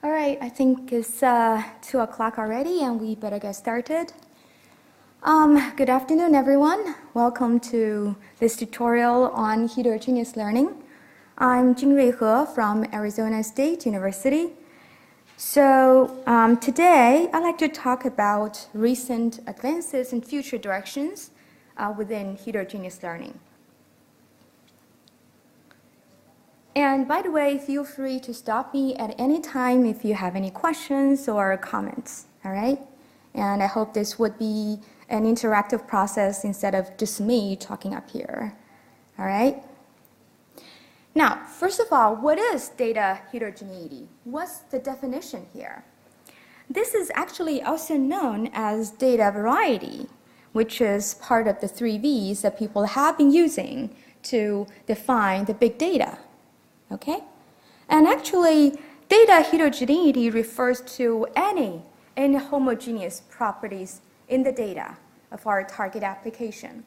All right, I think it's 2 o'clock already and we better get started. Good afternoon, everyone. Welcome to this tutorial on heterogeneous learning. I'm Jingrui He from Arizona State University. So today, I'd like to talk about recent advances and future directions within heterogeneous learning. And by the way, feel free to stop me at any time if you have any questions or comments, all right? And I hope this would be an interactive process instead of just me talking up here, all right? Now, first of all, what is data heterogeneity? What's the definition here? This is actually also known as data variety, which is part of the 3 V's that people have been using to define the big data. Okay? And actually, data heterogeneity refers to any inhomogeneous properties in the data of our target application.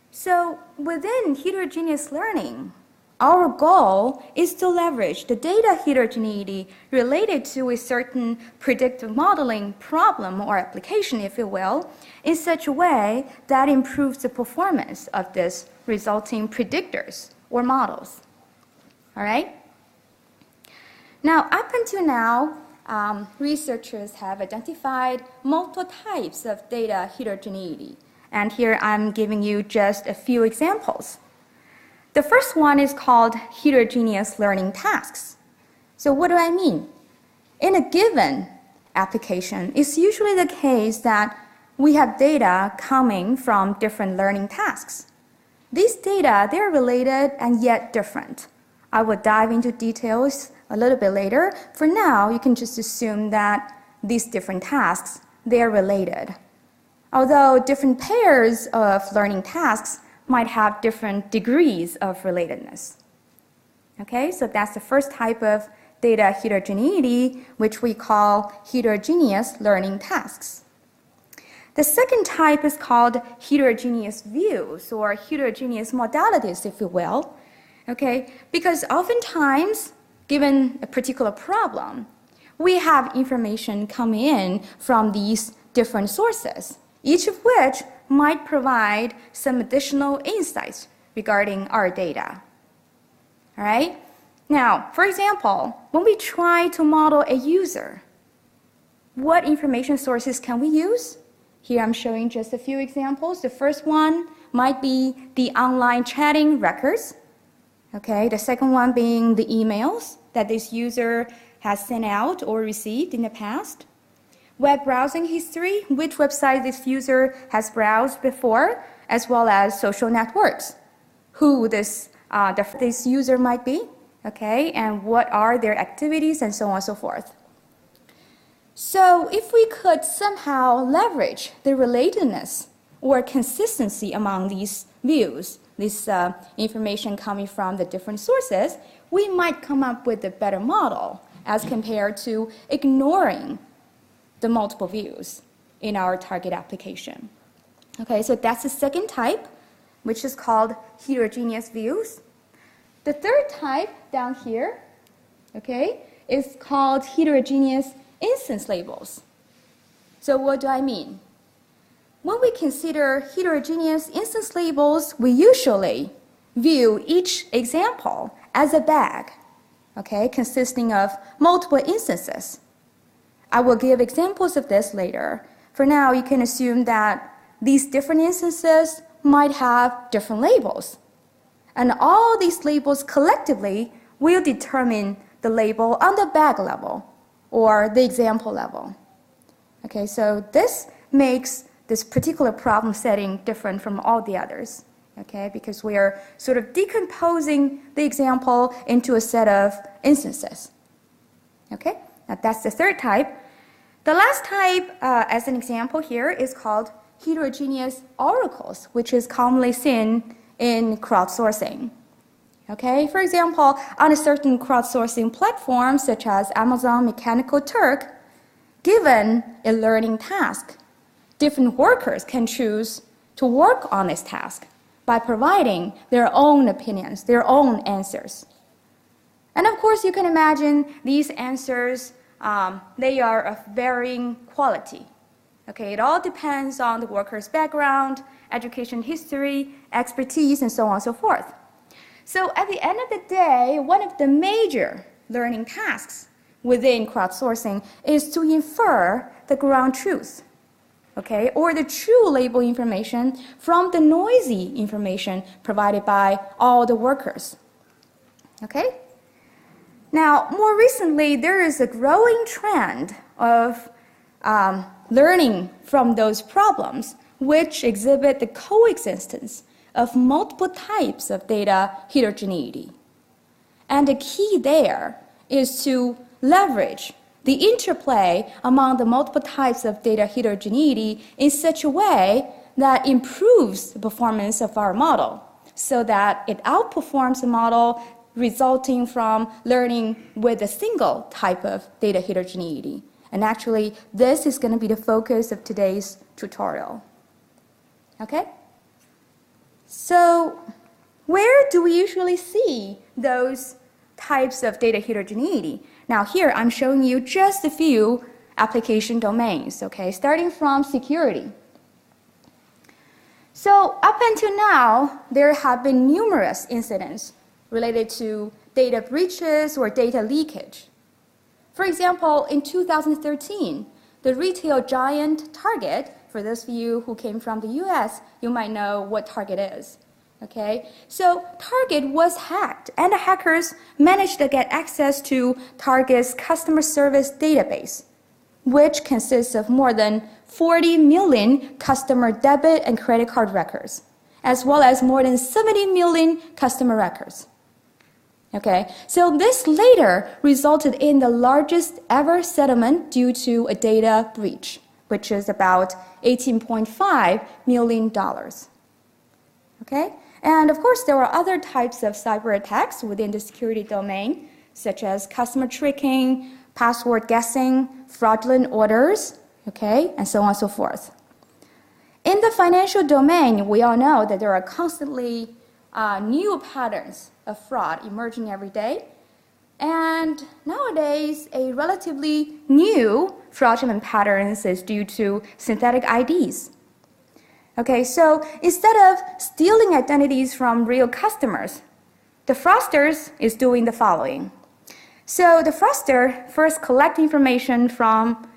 So within heterogeneous learning, our goal is to leverage the data heterogeneity related to a certain predictive modeling problem or application, if you will, in such a way that improves the performance of this resulting predictors or models. All right? Now, up until now, researchers have identified multiple types of data heterogeneity. And here I'm giving you just a few examples. The first one is called heterogeneous learning tasks. So what do I mean? In a given application, it's usually the case that we have data coming from different learning tasks. These data, they're related and yet different. I will dive into details a little bit later. For now, you can just assume that these different tasks, they are related. Although different pairs of learning tasks might have different degrees of relatedness. Okay, so that's the first type of data heterogeneity, which we call heterogeneous learning tasks. The second type is called heterogeneous views or heterogeneous modalities, if you will. Okay, because oftentimes, given a particular problem, we have information come in from these different sources, each of which might provide some additional insights regarding our data. All right? Now, for example, when we try to model a user, what information sources can we use? Here I'm showing just a few examples. The first one might be the online chatting records. Okay, the second one being the emails that this user has sent out or received in the past. Web browsing history, which website this user has browsed before, as well as social networks, who this user might be, okay, and what are their activities, and so on and so forth. So if we could somehow leverage the relatedness or consistency among these views, this information coming from the different sources, we might come up with a better model as compared to ignoring the multiple views in our target application. Okay, so that's the second type, which is called heterogeneous views. The third type down here, okay, is called heterogeneous instance labels. So what do I mean? When we consider heterogeneous instance labels, we usually view each example as a bag, okay, consisting of multiple instances. I will give examples of this later. For now, you can assume that these different instances might have different labels. And all these labels collectively will determine the label on the bag level or the example level. Okay, so this makes this particular problem setting different from all the others, okay, because we are sort of decomposing the example into a set of instances. Okay, now that's the third type. The last type, as an example here, is called heterogeneous oracles, which is commonly seen in crowdsourcing. Okay, for example, on a certain crowdsourcing platform, such as Amazon Mechanical Turk, given a learning task, different workers can choose to work on this task by providing their own opinions, their own answers. And of course, you can imagine these answers, they are of varying quality. Okay, it all depends on the worker's background, education history, expertise, and so on and so forth. So at the end of the day, one of the major learning tasks within crowdsourcing is to infer the ground truth, okay, or the true label information from the noisy information provided by all the workers. Okay? Now, more recently, there is a growing trend of learning from those problems which exhibit the coexistence of multiple types of data heterogeneity. And the key there is to leverage the interplay among the multiple types of data heterogeneity in such a way that improves the performance of our model so that it outperforms the model resulting from learning with a single type of data heterogeneity. And actually, this is going to be the focus of today's tutorial. Okay? So, where do we usually see those types of data heterogeneity? Now here, I'm showing you just a few application domains, okay, starting from security. So up until now, there have been numerous incidents related to data breaches or data leakage. For example, in 2013, the retail giant Target, for those of you who came from the US, you might know what Target is. Okay, so Target was hacked, and the hackers managed to get access to Target's customer service database, which consists of more than 40 million customer debit and credit card records, as well as more than 70 million customer records. Okay, so this later resulted in the largest ever settlement due to a data breach, which is about $18.5 million. Okay? And of course, there are other types of cyber attacks within the security domain, such as customer tricking, password guessing, fraudulent orders, okay, and so on and so forth. In the financial domain, we all know that there are constantly new patterns of fraud emerging every day. And nowadays, a relatively new fraudulent patterns is due to synthetic IDs. Okay, so instead of stealing identities from real customers, the fraudsters is doing the following. So the fraudster first collects information from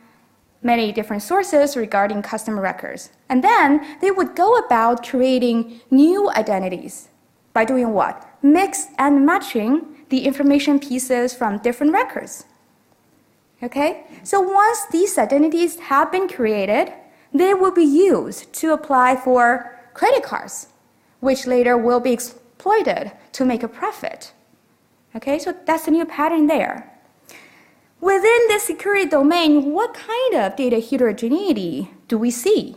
many different sources regarding customer records. And then they would go about creating new identities by doing what? Mix and matching the information pieces from different records. Okay, so once these identities have been created, they will be used to apply for credit cards, which later will be exploited to make a profit. Okay, so that's a new pattern there. Within the security domain, what kind of data heterogeneity do we see?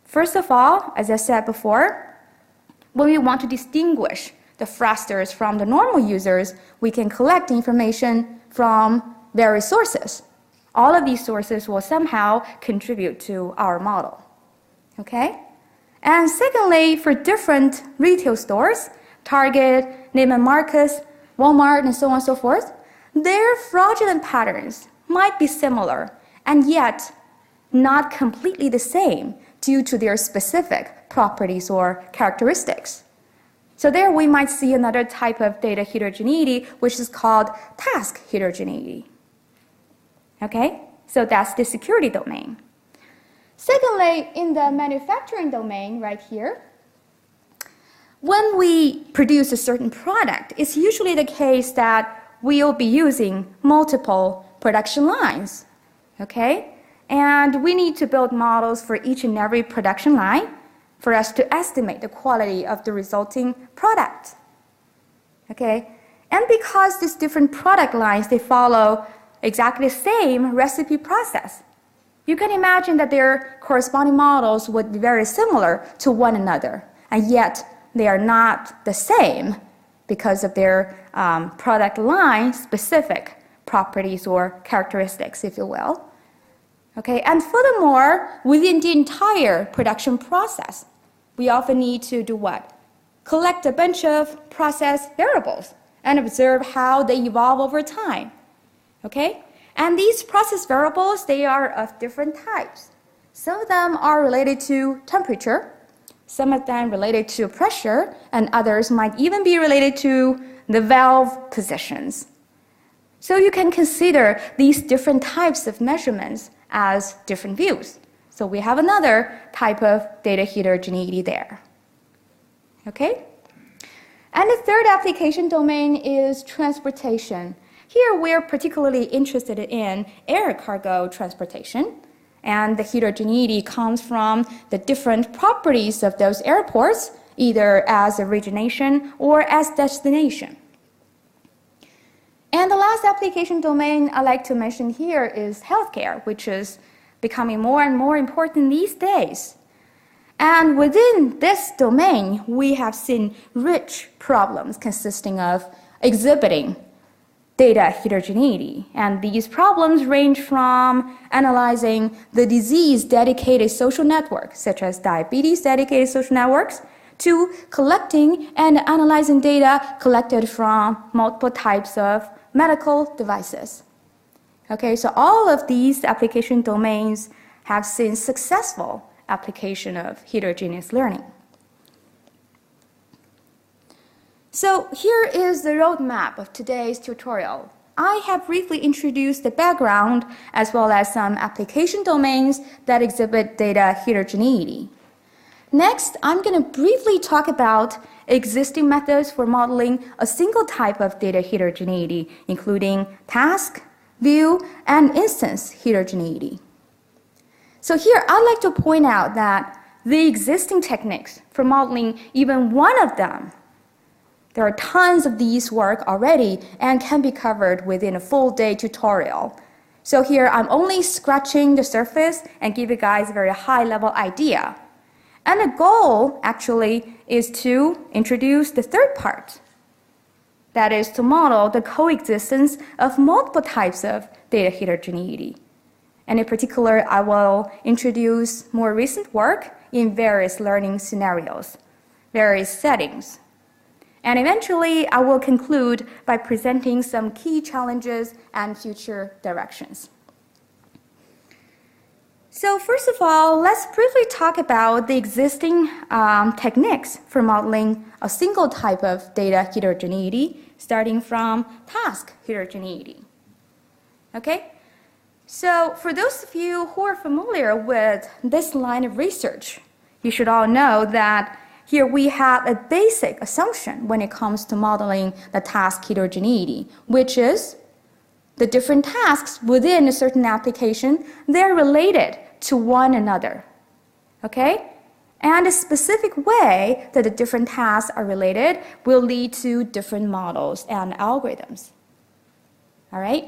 First of all, as I said before, when we want to distinguish the fraudsters from the normal users, we can collect information from various sources. All of these sources will somehow contribute to our model. Okay? And secondly, for different retail stores, Target, Neiman Marcus, Walmart, and so on and so forth, their fraudulent patterns might be similar and yet not completely the same due to their specific properties or characteristics. So there we might see another type of data heterogeneity, which is called task heterogeneity. Okay, so that's the security domain. Secondly, in the manufacturing domain right here, when we produce a certain product, it's usually the case that we'll be using multiple production lines, okay? And we need to build models for each and every production line for us to estimate the quality of the resulting product, okay? And because these different product lines, they follow exactly the same recipe process, you can imagine that their corresponding models would be very similar to one another, and yet they are not the same because of their product line specific properties or characteristics, if you will. Okay, and furthermore, within the entire production process, we often need to do what? Collect a bunch of process variables and observe how they evolve over time. Okay? And these process variables, they are of different types. Some of them are related to temperature, some of them related to pressure, and others might even be related to the valve positions. So you can consider these different types of measurements as different views. So we have another type of data heterogeneity there. Okay? And the third application domain is transportation. Here we're particularly interested in air cargo transportation. And the heterogeneity comes from the different properties of those airports, either as origination or as destination. And the last application domain I'd like to mention here is healthcare, which is becoming more and more important these days. And within this domain, we have seen rich problems consisting of exhibiting data heterogeneity. And these problems range from analyzing the disease-dedicated social networks, such as diabetes-dedicated social networks, to collecting and analyzing data collected from multiple types of medical devices. Okay, so all of these application domains have seen successful application of heterogeneous learning. So here is the roadmap of today's tutorial. I have briefly introduced the background as well as some application domains that exhibit data heterogeneity. Next, I'm going to briefly talk about existing methods for modeling a single type of data heterogeneity, including task, view, and instance heterogeneity. So here, I'd like to point out that the existing techniques for modeling even one of them, there are tons of these work already and can be covered within a full-day tutorial. So here, I'm only scratching the surface and give you guys a very high-level idea. And the goal, actually, is to introduce the third part. That is to model the coexistence of multiple types of data heterogeneity. And in particular, I will introduce more recent work in various learning scenarios, various settings. And eventually, I will conclude by presenting some key challenges and future directions. So first of all, let's briefly talk about the existing techniques for modeling a single type of data heterogeneity, starting from task heterogeneity. Okay? So for those of you who are familiar with this line of research, you should all know that here we have a basic assumption when it comes to modeling the task heterogeneity, which is the different tasks within a certain application, they're related to one another. Okay? And a specific way that the different tasks are related will lead to different models and algorithms. All right?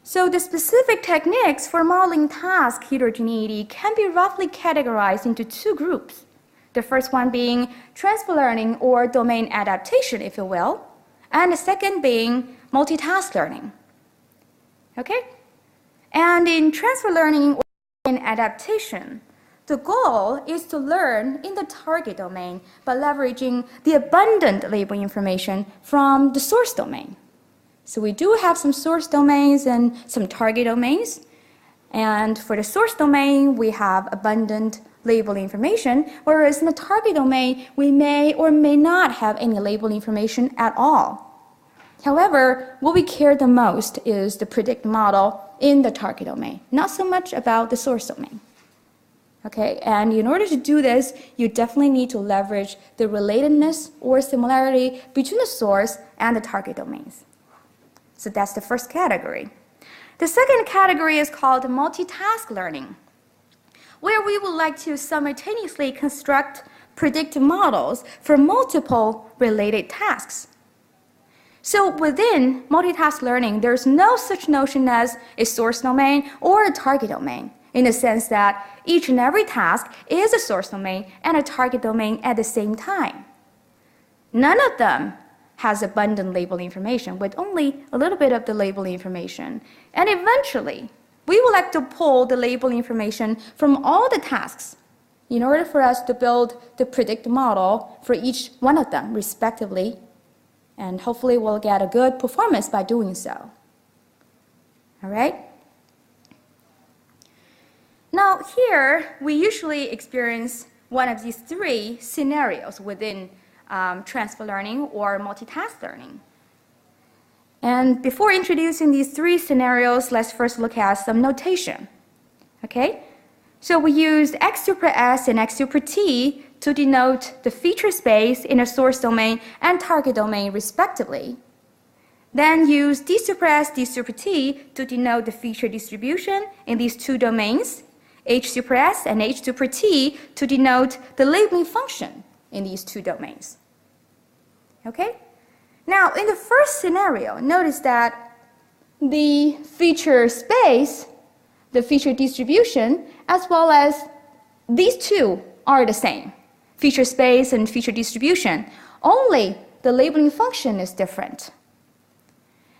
So the specific techniques for modeling task heterogeneity can be roughly categorized into two groups. The first one being transfer learning or domain adaptation, if you will, and the second being multitask learning. Okay? And in transfer learning or domain adaptation, the goal is to learn in the target domain by leveraging the abundant label information from the source domain. So we do have some source domains and some target domains. And for the source domain, we have abundant label information, whereas in the target domain, we may or may not have any label information at all. However, what we care the most is the predict model in the target domain, not so much about the source domain. Okay, and in order to do this, you definitely need to leverage the relatedness or similarity between the source and the target domains. So that's the first category. The second category is called multitask learning, where we would like to simultaneously construct predictive models for multiple related tasks. So within multitask learning, there's no such notion as a source domain or a target domain, in the sense that each and every task is a source domain and a target domain at the same time. None of them has abundant label information, with only a little bit of the label information. And eventually, we would like to pull the label information from all the tasks in order for us to build the predict model for each one of them, respectively. And hopefully we'll get a good performance by doing so. All right? Now here, we usually experience one of these three scenarios within transfer learning or multitask learning. And before introducing these three scenarios, let's first look at some notation. Okay? So we used x super s and x super t to denote the feature space in a source domain and target domain respectively. Then use d super s, d super t to denote the feature distribution in these two domains, h super s and h super t to denote the labeling function in these two domains. Okay? Now, in the first scenario, notice that the feature space, the feature distribution, as well as these two are the same, feature space and feature distribution. Only the labeling function is different.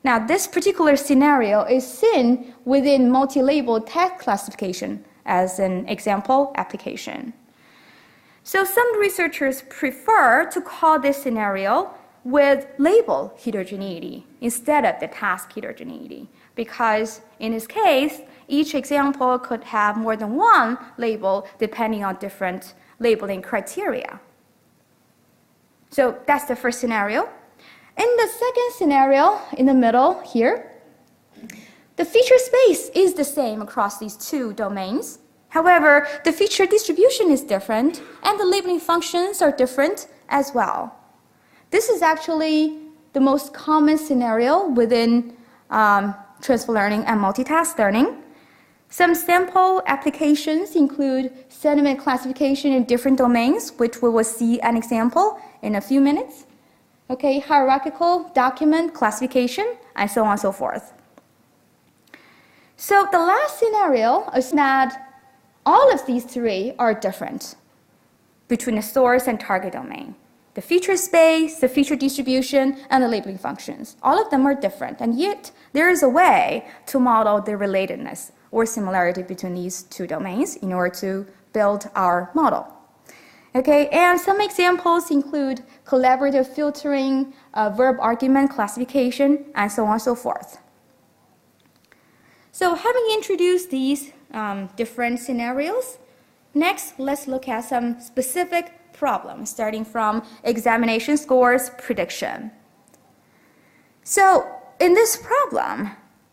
Now, this particular scenario is seen within multi-label text classification as an example application. So some researchers prefer to call this scenario with label heterogeneity instead of the task heterogeneity, because in this case, each example could have more than one label depending on different labeling criteria. So that's the first scenario. In the second scenario, in the middle here, the feature space is the same across these two domains. However, the feature distribution is different, and the labeling functions are different as well. This is actually the most common scenario within transfer learning and multitask learning. Some sample applications include sentiment classification in different domains, which we will see an example in a few minutes. Okay, hierarchical document classification, and so on and so forth. So the last scenario is that all of these three are different between the source and target domain. The feature space, the feature distribution, and the labeling functions. All of them are different, and yet there is a way to model the relatedness or similarity between these two domains in order to build our model. Okay, and some examples include collaborative filtering, verb argument classification, and so on and so forth. So having introduced these different scenarios, next let's look at some specific problems, starting from examination scores prediction. So in this problem,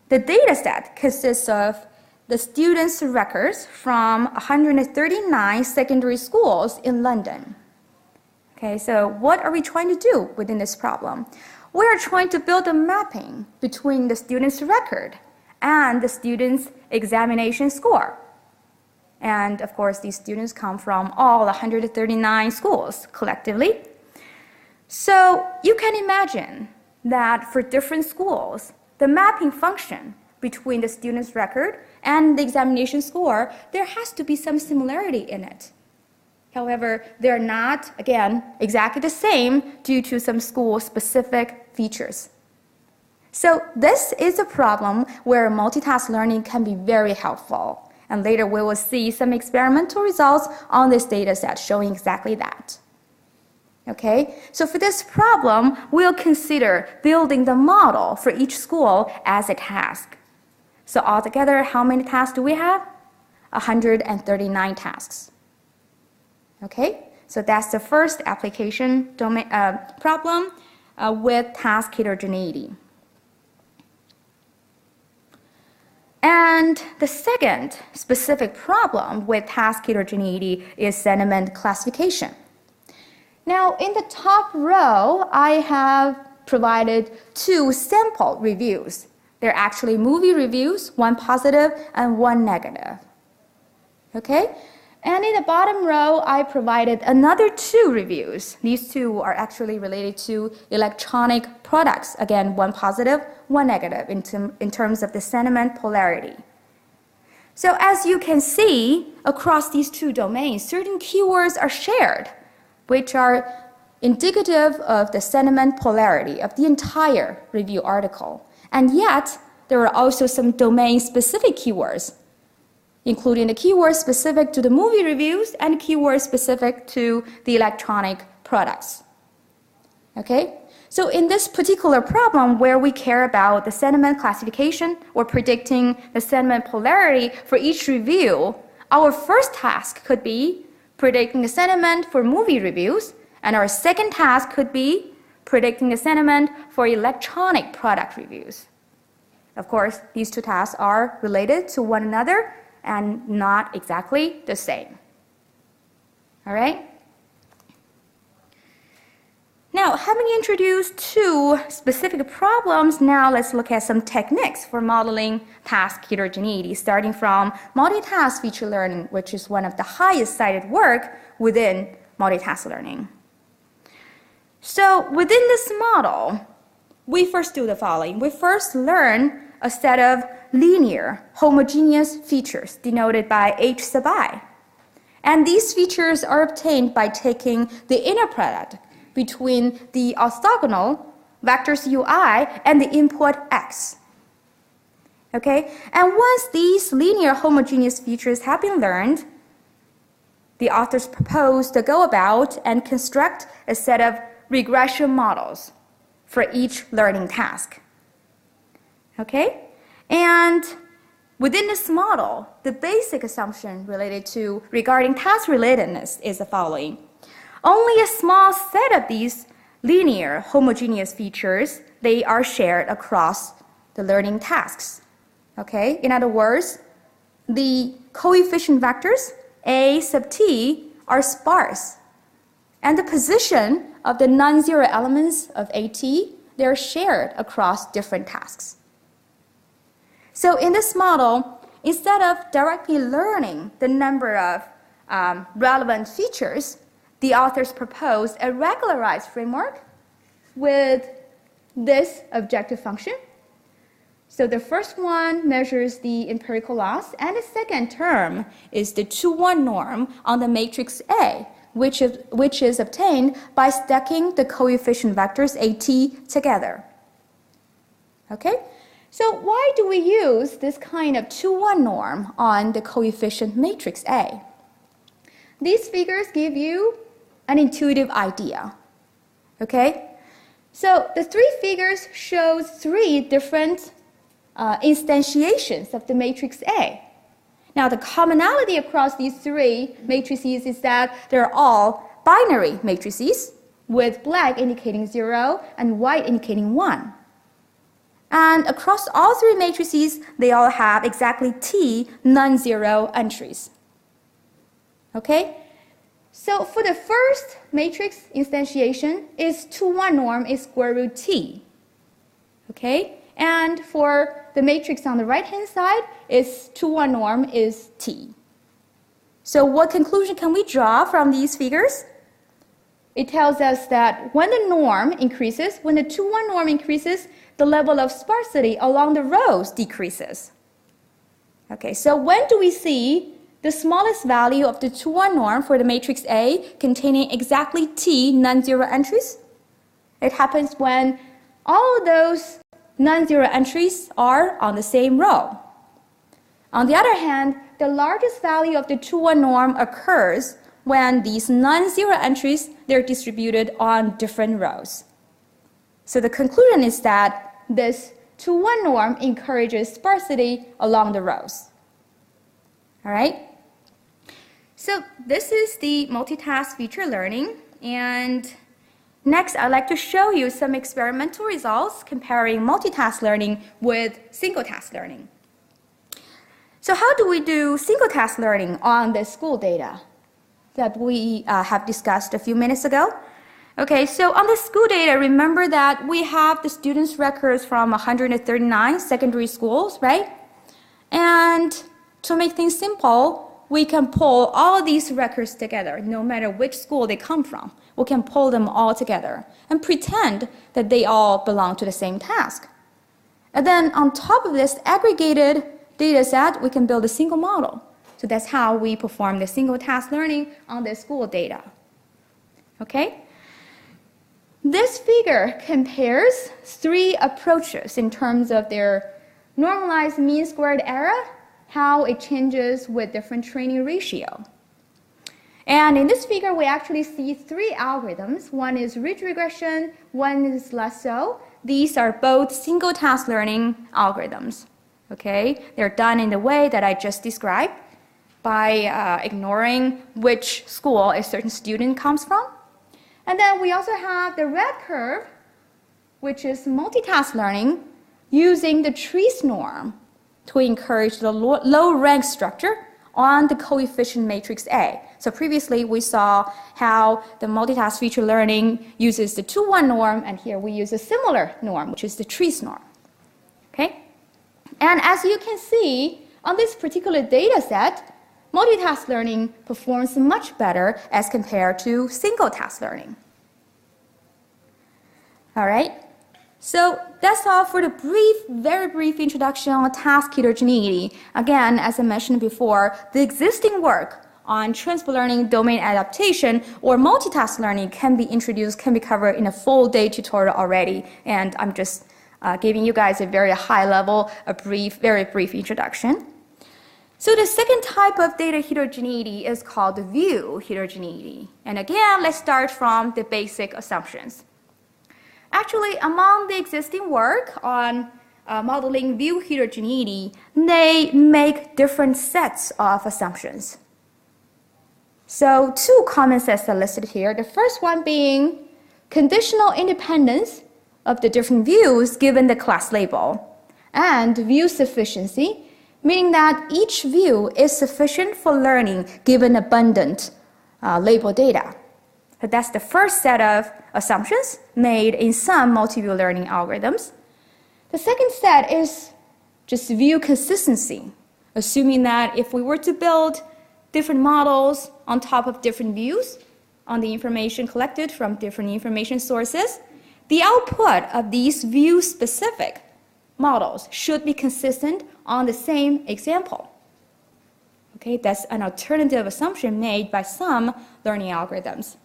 the data set consists of the students' records from 139 secondary schools in London. Okay, so what are we trying to do within this problem? We are trying to build a mapping between the student's record and the student's examination score. And of course, these students come from all 139 schools collectively. So you can imagine that for different schools, the mapping function between the student's record and the examination score, there has to be some similarity in it. However, they're not, again, exactly the same due to some school-specific features. So this is a problem where multitask learning can be very helpful. And later we will see some experimental results on this data set showing exactly that. Okay, so for this problem, we'll consider building the model for each school as a task. So altogether, how many tasks do we have? 139 tasks. Okay, so that's the first application domain, problem with task heterogeneity. And the second specific problem with task heterogeneity is sentiment classification. Now, in the top row, I have provided two sample reviews. They're actually movie reviews, one positive and one negative. Okay? And in the bottom row, I provided another two reviews. These two are actually related to electronic products. Again, one positive, one negative in terms of the sentiment polarity. So as you can see, across these two domains, certain keywords are shared, which are indicative of the sentiment polarity of the entire review article. And yet, there are also some domain-specific keywords, including the keywords specific to the movie reviews and keywords specific to the electronic products. Okay? So in this particular problem where we care about the sentiment classification or predicting the sentiment polarity for each review, our first task could be predicting the sentiment for movie reviews, and our second task could be predicting the sentiment for electronic product reviews. Of course, these two tasks are related to one another and not exactly the same. All right? Now, having introduced two specific problems, now let's look at some techniques for modeling task heterogeneity, starting from multitask feature learning, which is one of the highest cited work within multitask learning. So within this model, we first do the following. We first learn a set of linear, homogeneous features denoted by H sub I. And these features are obtained by taking the inner product between the orthogonal vectors ui and the input x. Okay? And once these linear homogeneous features have been learned, the authors propose to go about and construct a set of regression models for each learning task. Okay? And within this model, the basic assumption related to regarding task relatedness is the following. Only a small set of these linear homogeneous features, they are shared across the learning tasks. Okay? In other words, the coefficient vectors A sub t are sparse. And the position of the non-zero elements of AT, they're shared across different tasks. So in this model, instead of directly learning the number of relevant features, the authors propose a regularized framework with this objective function. So the first one measures the empirical loss, and the second term is the 2-1 norm on the matrix A, which is obtained by stacking the coefficient vectors AT together. Okay? So why do we use this kind of 2-1 norm on the coefficient matrix A? These figures give you an intuitive idea. Okay? So the three figures show three different instantiations of the matrix A. Now the commonality across these three matrices is that they're all binary matrices with black indicating 0 and white indicating 1. And across all three matrices, they all have exactly t non-zero entries. Okay? So for the first matrix instantiation, its 2-1 norm is square root t. Okay? And for the matrix on the right-hand side, its 2-1 norm is t. So what conclusion can we draw from these figures? It tells us that when the norm increases, when the 2-1 norm increases, the level of sparsity along the rows decreases. Okay, so when do we see the smallest value of the 2-1 norm for the matrix A containing exactly t non-zero entries? It happens when all of those non-zero entries are on the same row. On the other hand, the largest value of the 2-1 norm occurs when these non-zero entries, they're distributed on different rows. So the conclusion is that this 2-1 norm encourages sparsity along the rows. All right? So this is the multitask feature learning. And next, I'd like to show you some experimental results comparing multitask learning with single task learning. So how do we do single task learning on the school data that we have discussed a few minutes ago? Okay, so on the school data, remember that we have the students' records from 139 secondary schools, right? And to make things simple, we can pull all these records together, no matter which school they come from. We can pull them all together and pretend that they all belong to the same task. And then on top of this aggregated data set, we can build a single model. So that's how we perform the single task learning on the school data. Okay? This figure compares three approaches in terms of their normalized mean squared error, how it changes with different training ratio. And in this figure, we actually see three algorithms. One is ridge regression, one is lasso. These are both single task learning algorithms. Okay? They're done in the way that I just described by ignoring which school a certain student comes from. And then we also have the red curve, which is multitask learning using the trees norm to encourage the low rank structure on the coefficient matrix A. So previously we saw how the multitask feature learning uses the 2-1 norm, and here we use a similar norm, which is the trees norm. Okay? And as you can see, on this particular data set, multitask learning performs much better as compared to single task learning. All right? So that's all for the very brief introduction on task heterogeneity. Again, as I mentioned before, the existing work on transfer learning, domain adaptation, or multitask learning can be introduced, can be covered in a full day tutorial already. And I'm just giving you guys a very high level, very brief introduction. So the second type of data heterogeneity is called the view heterogeneity. And again, let's start from the basic assumptions. Actually, among the existing work on modeling view heterogeneity, they make different sets of assumptions. So two common sets are listed here. The first one being conditional independence of the different views given the class label, and view sufficiency, meaning that each view is sufficient for learning given abundant label data. So that's the first set of assumptions made in some multi-view learning algorithms. The second set is just view consistency, assuming that if we were to build different models on top of different views on the information collected from different information sources, the output of these view-specific models should be consistent on the same example. Okay, that's an alternative assumption made by some learning algorithms.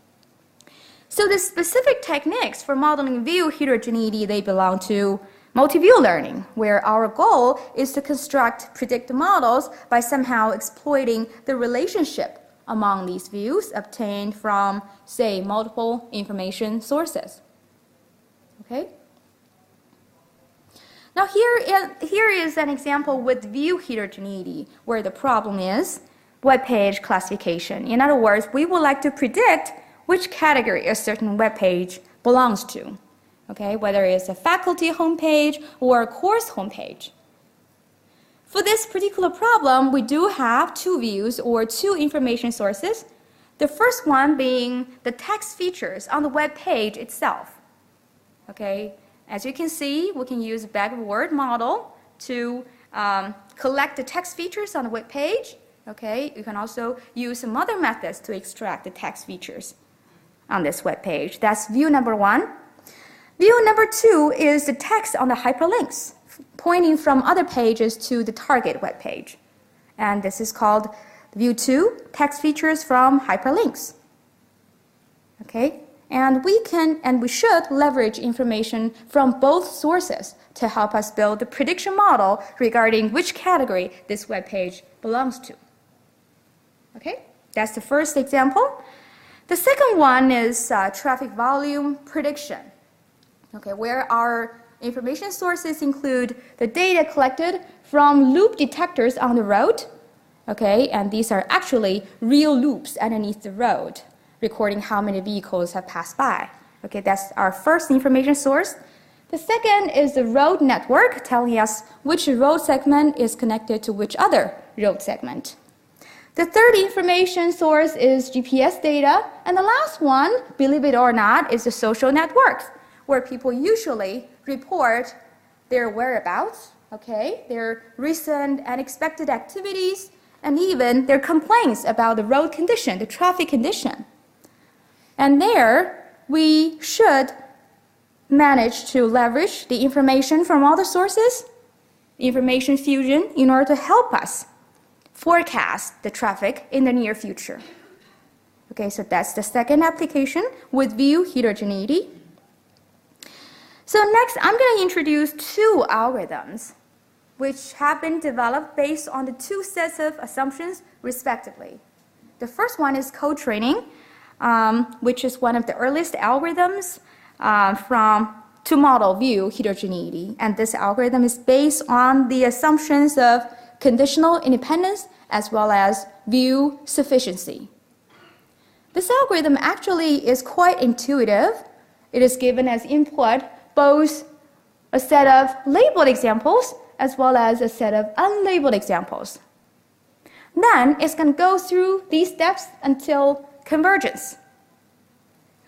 So the specific techniques for modeling view heterogeneity, they belong to multi-view learning, where our goal is to construct predictive models by somehow exploiting the relationship among these views obtained from, say, multiple information sources. Okay? Now here is an example with view heterogeneity, where the problem is web page classification. In other words, we would like to predict which category a certain web page belongs to, okay, whether it's a faculty homepage or a course homepage. For this particular problem, we do have two views or two information sources. The first one being the text features on the web page itself. Okay, as you can see, we can use a bag-of-word model to collect the text features on the web page. Okay, you can also use some other methods to extract the text features on this web page. That's view number one. View number two is the text on the hyperlinks, pointing from other pages to the target web page. And this is called view two, text features from hyperlinks. Okay, and we should leverage information from both sources to help us build the prediction model regarding which category this web page belongs to. Okay, that's the first example. The second one is traffic volume prediction, okay, where our information sources include the data collected from loop detectors on the road, okay, and these are actually real loops underneath the road, recording how many vehicles have passed by. Okay, that's our first information source. The second is the road network, telling us which road segment is connected to which other road segment. The third information source is GPS data, and the last one, believe it or not, is the social networks, where people usually report their whereabouts, okay, their recent and expected activities, and even their complaints about the road condition, the traffic condition. And there, we should manage to leverage the information from all the sources, information fusion, in order to help us forecast the traffic in the near future. Okay, so that's the second application with view heterogeneity. So next, I'm going to introduce two algorithms which have been developed based on the two sets of assumptions respectively. The first one is co-training, which is one of the earliest algorithms to model view heterogeneity. And this algorithm is based on the assumptions of conditional independence as well as view sufficiency. This algorithm actually is quite intuitive. It is given as input both a set of labeled examples as well as a set of unlabeled examples. Then it's going to go through these steps until convergence.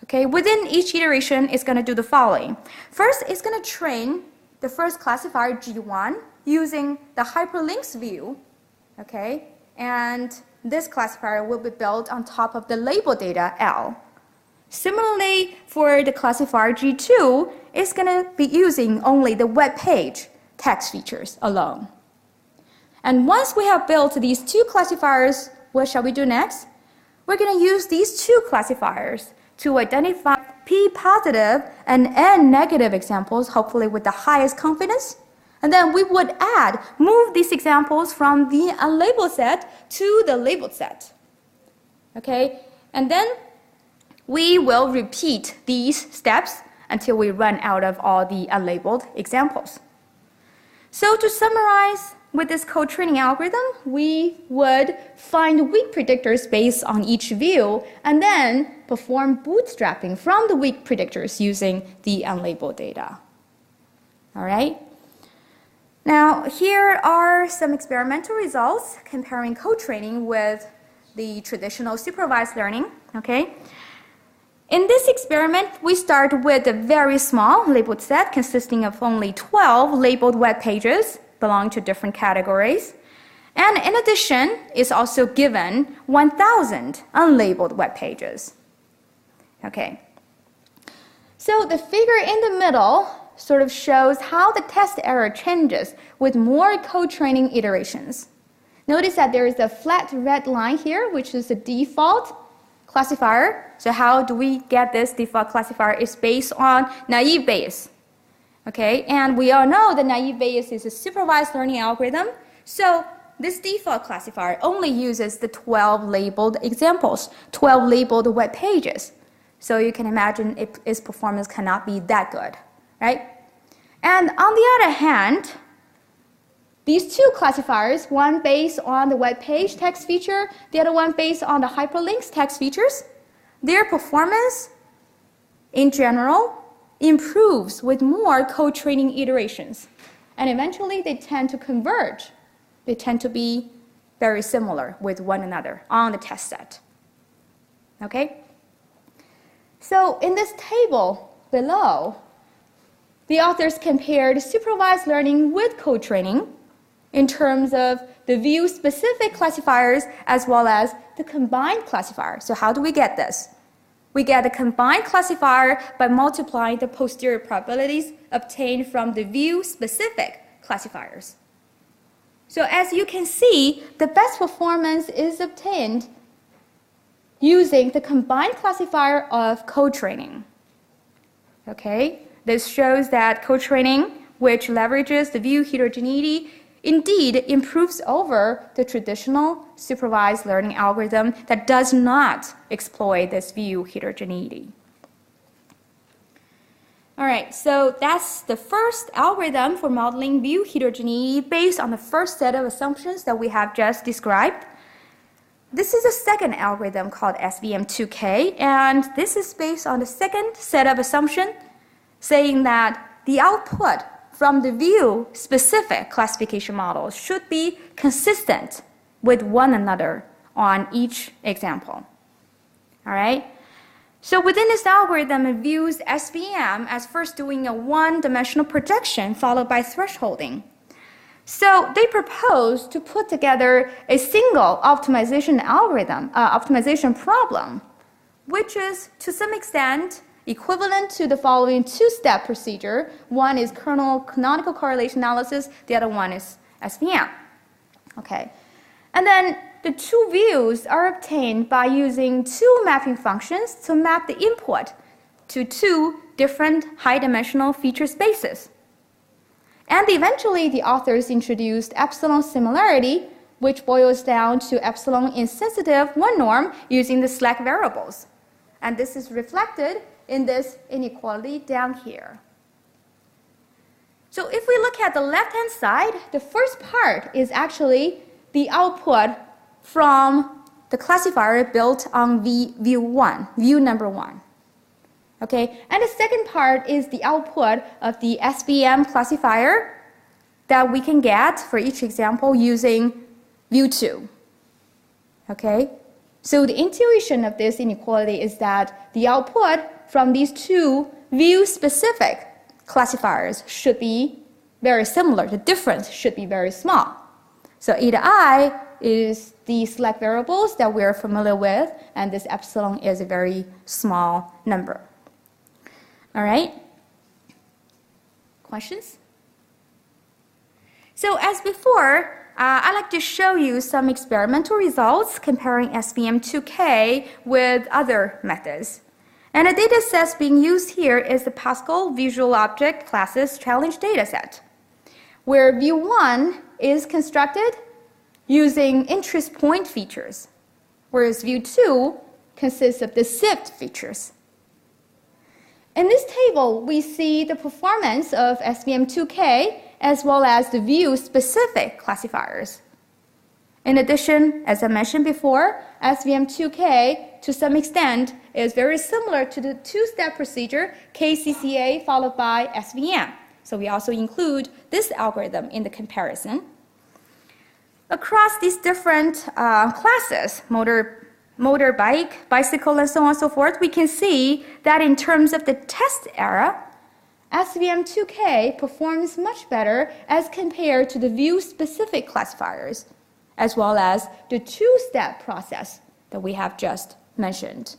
Okay, within each iteration, it's going to do the following. First, it's going to train the first classifier G1 using the hyperlinks view. Okay, and this classifier will be built on top of the label data L. Similarly, for the classifier G2, it's going to be using only the web page text features alone. And once we have built these two classifiers, what shall we do next? We're going to use these two classifiers to identify p-positive and n-negative examples, hopefully with the highest confidence. And then we would move these examples from the unlabeled set to the labeled set. Okay? And then we will repeat these steps until we run out of all the unlabeled examples. So to summarize, with this co-training algorithm, we would find weak predictors based on each view and then perform bootstrapping from the weak predictors using the unlabeled data. All right? Now, here are some experimental results comparing co-training with the traditional supervised learning. Okay? In this experiment, we start with a very small labeled set consisting of only 12 labeled web pages belonging to different categories. And in addition, it's also given 1,000 unlabeled web pages. Okay. So the figure in the middle sort of shows how the test error changes with more co-training iterations. Notice that there is a flat red line here, which is the default classifier. So how do we get this default classifier? It's based on naive Bayes. Okay, and we all know that naive Bayes is a supervised learning algorithm. So this default classifier only uses the 12 labeled examples, 12 labeled web pages. So you can imagine its performance cannot be that good, right? And on the other hand, these two classifiers, one based on the web page text feature, the other one based on the hyperlinks text features, their performance in general improves with more co-training iterations. And eventually they tend to converge. They tend to be very similar with one another on the test set. Okay? So in this table below, the authors compared supervised learning with co-training in terms of the view-specific classifiers as well as the combined classifier. So how do we get this? We get a combined classifier by multiplying the posterior probabilities obtained from the view-specific classifiers. So as you can see, the best performance is obtained using the combined classifier of co-training. Okay, this shows that co-training, which leverages the view heterogeneity, indeed improves over the traditional supervised learning algorithm that does not exploit this view heterogeneity. All right, so that's the first algorithm for modeling view heterogeneity based on the first set of assumptions that we have just described. This is a second algorithm called SVM-2K, and this is based on the second set of assumptions saying that the output from the view-specific classification models should be consistent with one another on each example. All right? So within this algorithm, it views SVM as first doing a one-dimensional projection followed by thresholding. So they propose to put together a single optimization algorithm, optimization problem, which is to some extent equivalent to the following two-step procedure. One is kernel canonical correlation analysis, the other one is SVM. Okay. And then the two views are obtained by using two mapping functions to map the input to two different high-dimensional feature spaces. And eventually, the authors introduced epsilon similarity which boils down to epsilon insensitive one norm using the slack variables. And this is reflected in this inequality down here. So if we look at the left-hand side, the first part is actually the output from the classifier built on view number 1. Okay, and the second part is the output of the SVM classifier that we can get for each example using view 2. Okay, so the intuition of this inequality is that the output from these two view-specific classifiers should be very similar. The difference should be very small. So eta I is the slack variables that we're familiar with, and this epsilon is a very small number. All right? Questions? So as before, I'd like to show you some experimental results comparing SVM-2K with other methods. And the data sets being used here is the Pascal Visual Object Classes Challenge dataset, where view 1 is constructed using interest point features, whereas view 2 consists of the sift features. In this table, we see the performance of SVM-2K as well as the view-specific classifiers. In addition, as I mentioned before, SVM-2K, to some extent, is very similar to the two-step procedure KCCA followed by SVM. So we also include this algorithm in the comparison. Across these different classes, motorbike, bicycle, and so on and so forth, we can see that in terms of the test era, SVM-2K performs much better as compared to the view-specific classifiers, as well as the two-step process that we have just mentioned.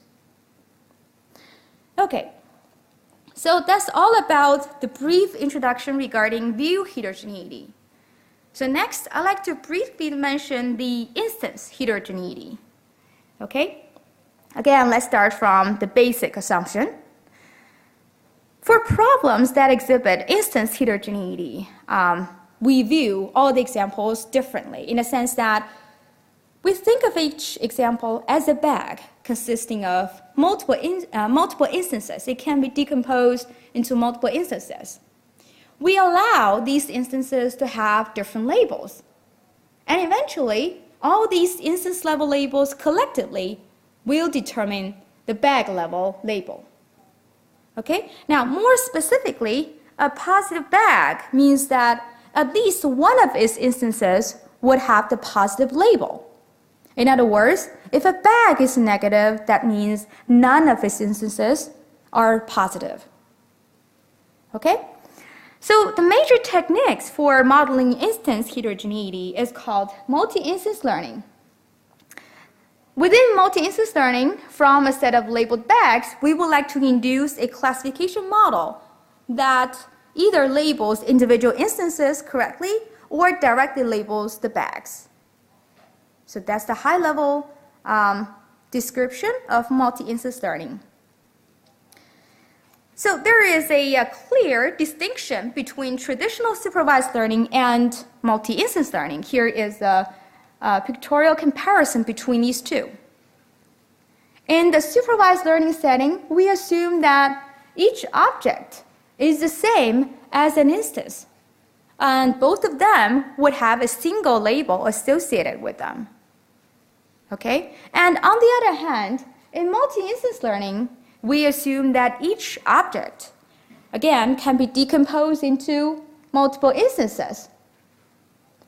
Okay, so that's all about the brief introduction regarding view heterogeneity. So next, I'd like to briefly mention the instance heterogeneity. Okay, again, let's start from the basic assumption. For problems that exhibit instance heterogeneity, we view all the examples differently in the sense that we think of each example as a bag consisting of multiple instances. It can be decomposed into multiple instances. We allow these instances to have different labels. And eventually, all these instance level labels collectively will determine the bag level label. Okay? Now, more specifically, a positive bag means that at least one of its instances would have the positive label. In other words, if a bag is negative, that means none of its instances are positive. Okay? So the major techniques for modeling instance heterogeneity is called multi-instance learning. Within multi-instance learning, from a set of labeled bags, we would like to induce a classification model that either labels individual instances correctly or directly labels the bags. So that's the high-level description of multi-instance learning. So there is a clear distinction between traditional supervised learning and multi-instance learning. Here is a pictorial comparison between these two. In the supervised learning setting, we assume that each object is the same as an instance, and both of them would have a single label associated with them. Okay? And on the other hand, in multi-instance learning, we assume that each object, again, can be decomposed into multiple instances.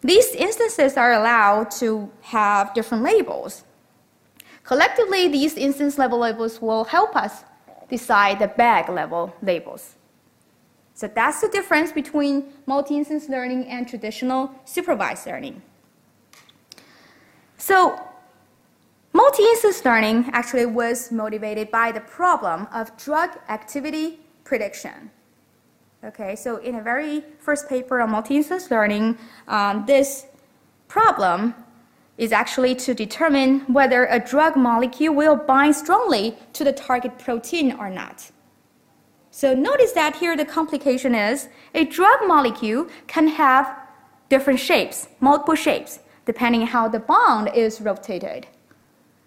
These instances are allowed to have different labels. Collectively, these instance level labels will help us decide the bag level labels. So that's the difference between multi-instance learning and traditional supervised learning. So multi-instance learning actually was motivated by the problem of drug activity prediction. Okay, so in a very first paper on multi-instance learning, this problem is actually to determine whether a drug molecule will bind strongly to the target protein or not. So notice that here the complication is a drug molecule can have different shapes, multiple shapes, depending how the bond is rotated.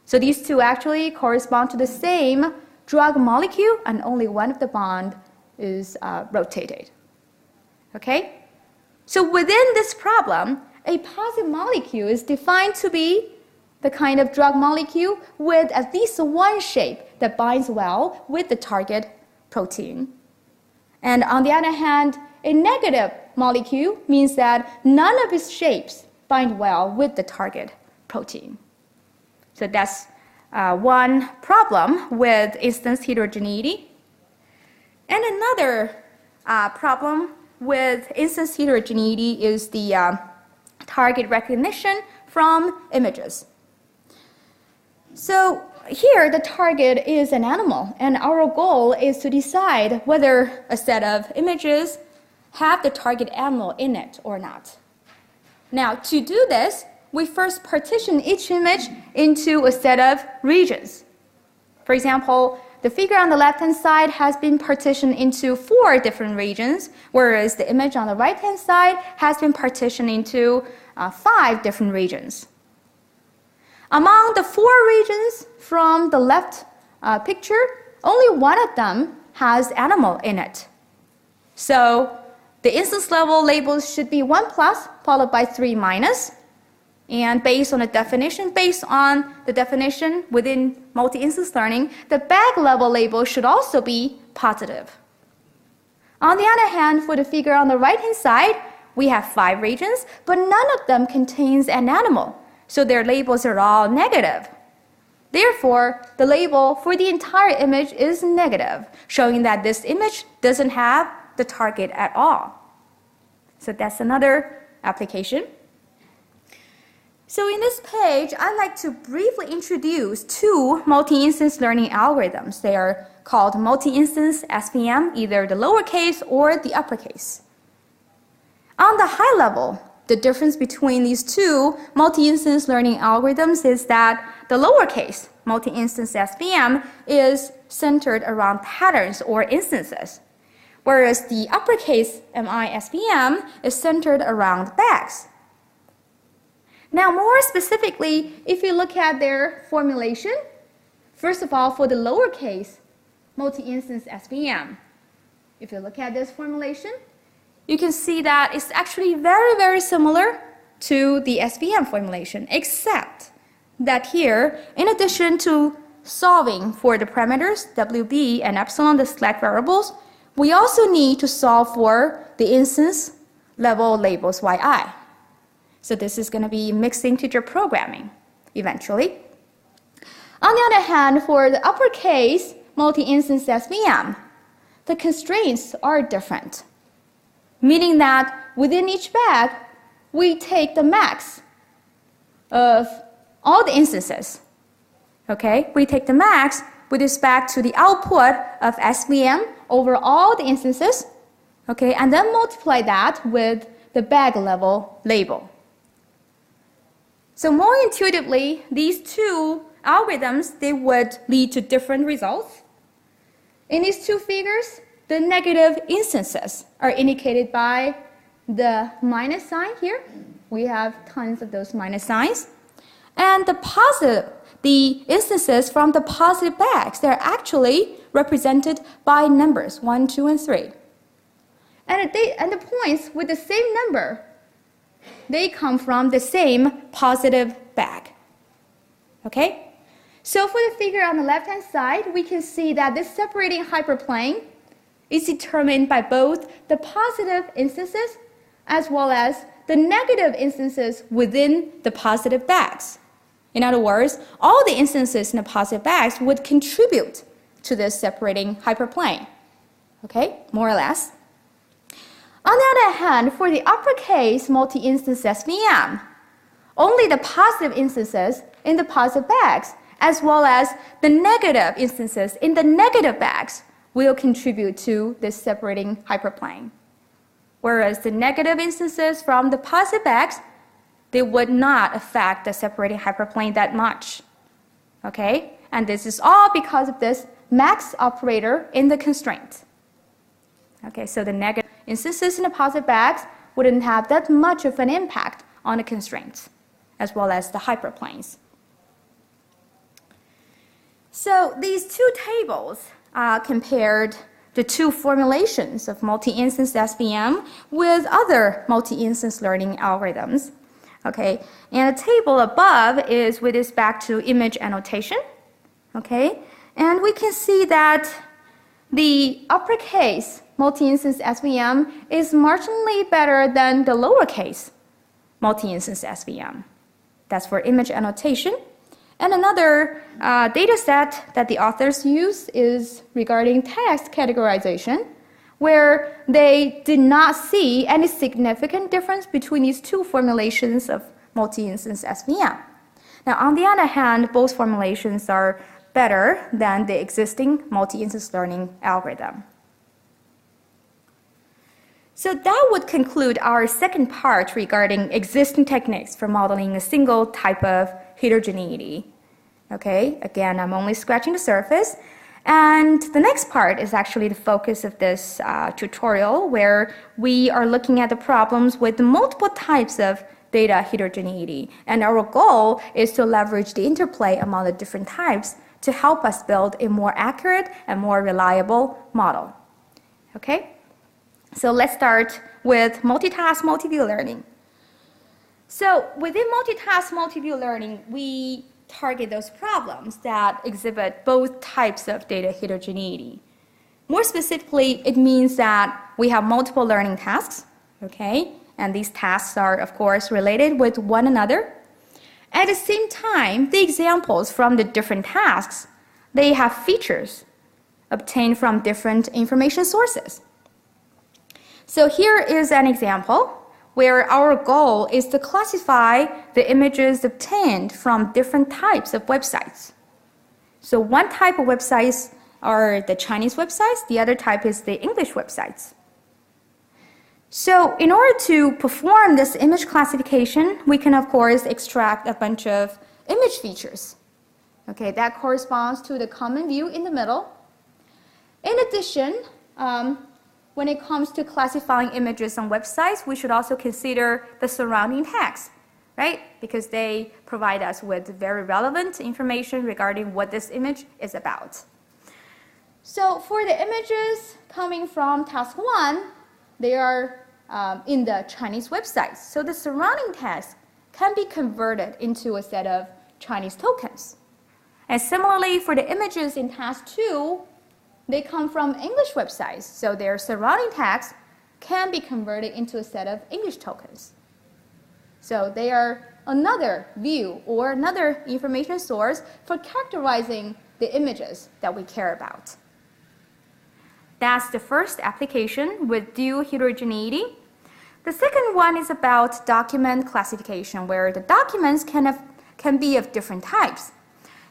So these two actually correspond to the same drug molecule, and only one of the bond is rotated. Okay? So within this problem, a positive molecule is defined to be the kind of drug molecule with at least one shape that binds well with the target protein. And on the other hand, a negative molecule means that none of its shapes bind well with the target protein. So that's one problem with instance heterogeneity. And another problem with instance heterogeneity is the target recognition from images. So here the target is an animal, and our goal is to decide whether a set of images have the target animal in it or not. Now, to do this, we first partition each image into a set of regions. For example, the figure on the left-hand side has been partitioned into 4 different regions, whereas the image on the right-hand side has been partitioned into 5 different regions. Among the 4 regions from the left picture, only one of them has animal in it. So the instance level labels should be 1 plus followed by 3 minus. And based on the definition within multi-instance learning, the bag level label should also be positive. On the other hand, for the figure on the right-hand side, we have 5 regions, but none of them contains an animal. So their labels are all negative. Therefore, the label for the entire image is negative, showing that this image doesn't have the target at all. So that's another application. So in this page, I'd like to briefly introduce 2 multi-instance learning algorithms. They are called multi-instance SVM, either the lowercase or the uppercase. On the high level, the difference between these 2 multi-instance learning algorithms is that the lowercase multi-instance SVM is centered around patterns or instances, whereas the uppercase MI SVM is centered around bags. Now, more specifically, if you look at their formulation, first of all, for the lowercase multi-instance SVM, if you look at this formulation, you can see that it's actually very, very similar to the SVM formulation, except that here, in addition to solving for the parameters WB and epsilon, the select variables, we also need to solve for the instance level labels YI. So this is going to be mixed integer programming eventually. On the other hand, for the uppercase multi-instance SVM, the constraints are different, meaning that within each bag, we take the max of all the instances. Okay? We take the max with respect to the output of SVM over all the instances, okay, and then multiply that with the bag level label. So more intuitively, these 2 algorithms, they would lead to different results. In these 2 figures, the negative instances are indicated by the minus sign here. We have tons of those minus signs. And the instances from the positive bags, they're actually represented by numbers 1, 2, and 3. And the points with the same number, they come from the same positive bag. Okay? So for the figure on the left-hand side, we can see that this separating hyperplane is determined by both the positive instances as well as the negative instances within the positive bags. In other words, all the instances in the positive bags would contribute to this separating hyperplane. Okay? More or less. On the other hand, for the uppercase multi-instance SVM, only the positive instances in the positive bags as well as the negative instances in the negative bags will contribute to this separating hyperplane. Whereas the negative instances from the positive bags, they would not affect the separating hyperplane that much. Okay? And this is all because of this max operator in the constraint. Okay, so the negative instances in the positive bags wouldn't have that much of an impact on the constraints. as well as the hyperplanes. So these two tables compared the two formulations of multi-instance SVM with other multi-instance learning algorithms. Okay, and the table above is with respect to image annotation. Okay, and we can see that the uppercase multi-instance SVM is marginally better than the lowercase multi-instance SVM. That's for image annotation. And another data set that the authors use is regarding text categorization, where they did not see any significant difference between these two formulations of multi-instance SVM. Now, on the other hand, both formulations are better than the existing multi-instance learning algorithm. So that would conclude our second part regarding existing techniques for modeling a single type of heterogeneity. Okay, again, I'm only scratching the surface. And the next part is actually the focus of this tutorial, where we are looking at the problems with multiple types of data heterogeneity. And our goal is to leverage the interplay among the different types to help us build a more accurate and more reliable model. Okay? So let's start with multitask multi-view learning. So within multitask multi-view learning, we target those problems that exhibit both types of data heterogeneity. More specifically, it means that we have multiple learning tasks, okay? And these tasks are, of course, related with one another. At the same time, the examples from the different tasks, they have features obtained from different information sources. So here is an example where our goal is to classify the images obtained from different types of websites. So one type of websites are the Chinese websites, the other type is the English websites. So in order to perform this image classification, we can of course extract a bunch of image features. Okay, that corresponds to the common view in the middle. In addition, when it comes to classifying images on websites, we should also consider the surrounding text, right? Because they provide us with very relevant information regarding what this image is about. So for the images coming from task 1, they are in the Chinese websites. So the surrounding text can be converted into a set of Chinese tokens. And similarly, for the images in task 2, they come from English websites, so their surrounding text can be converted into a set of English tokens. So they are another view or another information source for characterizing the images that we care about. That's the first application with dual heterogeneity. The second one is about document classification, where the documents can be of different types.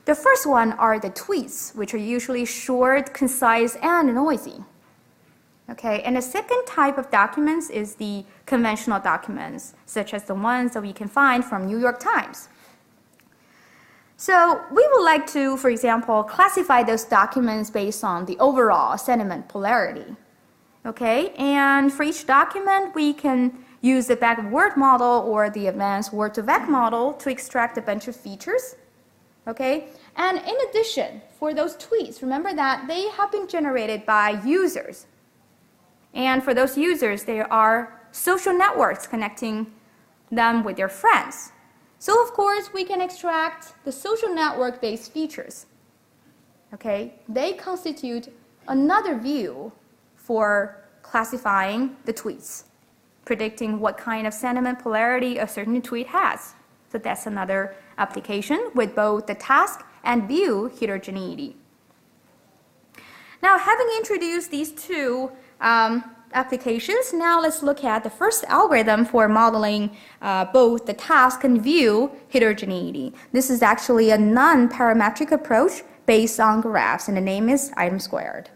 The first one are the tweets, which are usually short, concise, and noisy. Okay, and the second type of documents is the conventional documents, such as the ones that we can find from New York Times. So we would like to, for example, classify those documents based on the overall sentiment polarity. Okay, and for each document, we can use the back-of-word model or the advanced word-to-vec model to extract a bunch of features. Okay, and in addition, for those tweets, remember that they have been generated by users. And for those users, there are social networks connecting them with their friends. So of course, we can extract the social network-based features. Okay, they constitute another view for classifying the tweets, predicting what kind of sentiment polarity a certain tweet has. So that's another application with both the task and view heterogeneity. Now, having introduced these two applications, now let's look at the first algorithm for modeling both the task and view heterogeneity. This is actually a non-parametric approach based on graphs, and the name is item squared.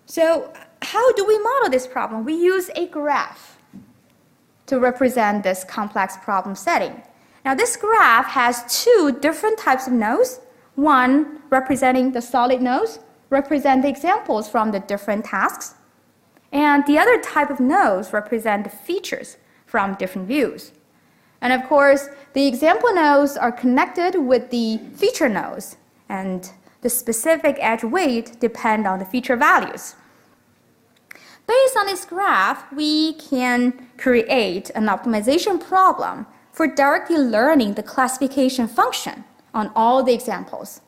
So how do we model this problem? We use a graph to represent this complex problem setting. Now this graph has two different types of nodes, one representing the solid nodes, represent the examples from the different tasks, and the other type of nodes represent the features from different views. And of course, the example nodes are connected with the feature nodes, and the specific edge weight depend on the feature values. Based on this graph, we can create an optimization problem for directly learning the classification function on all the examples.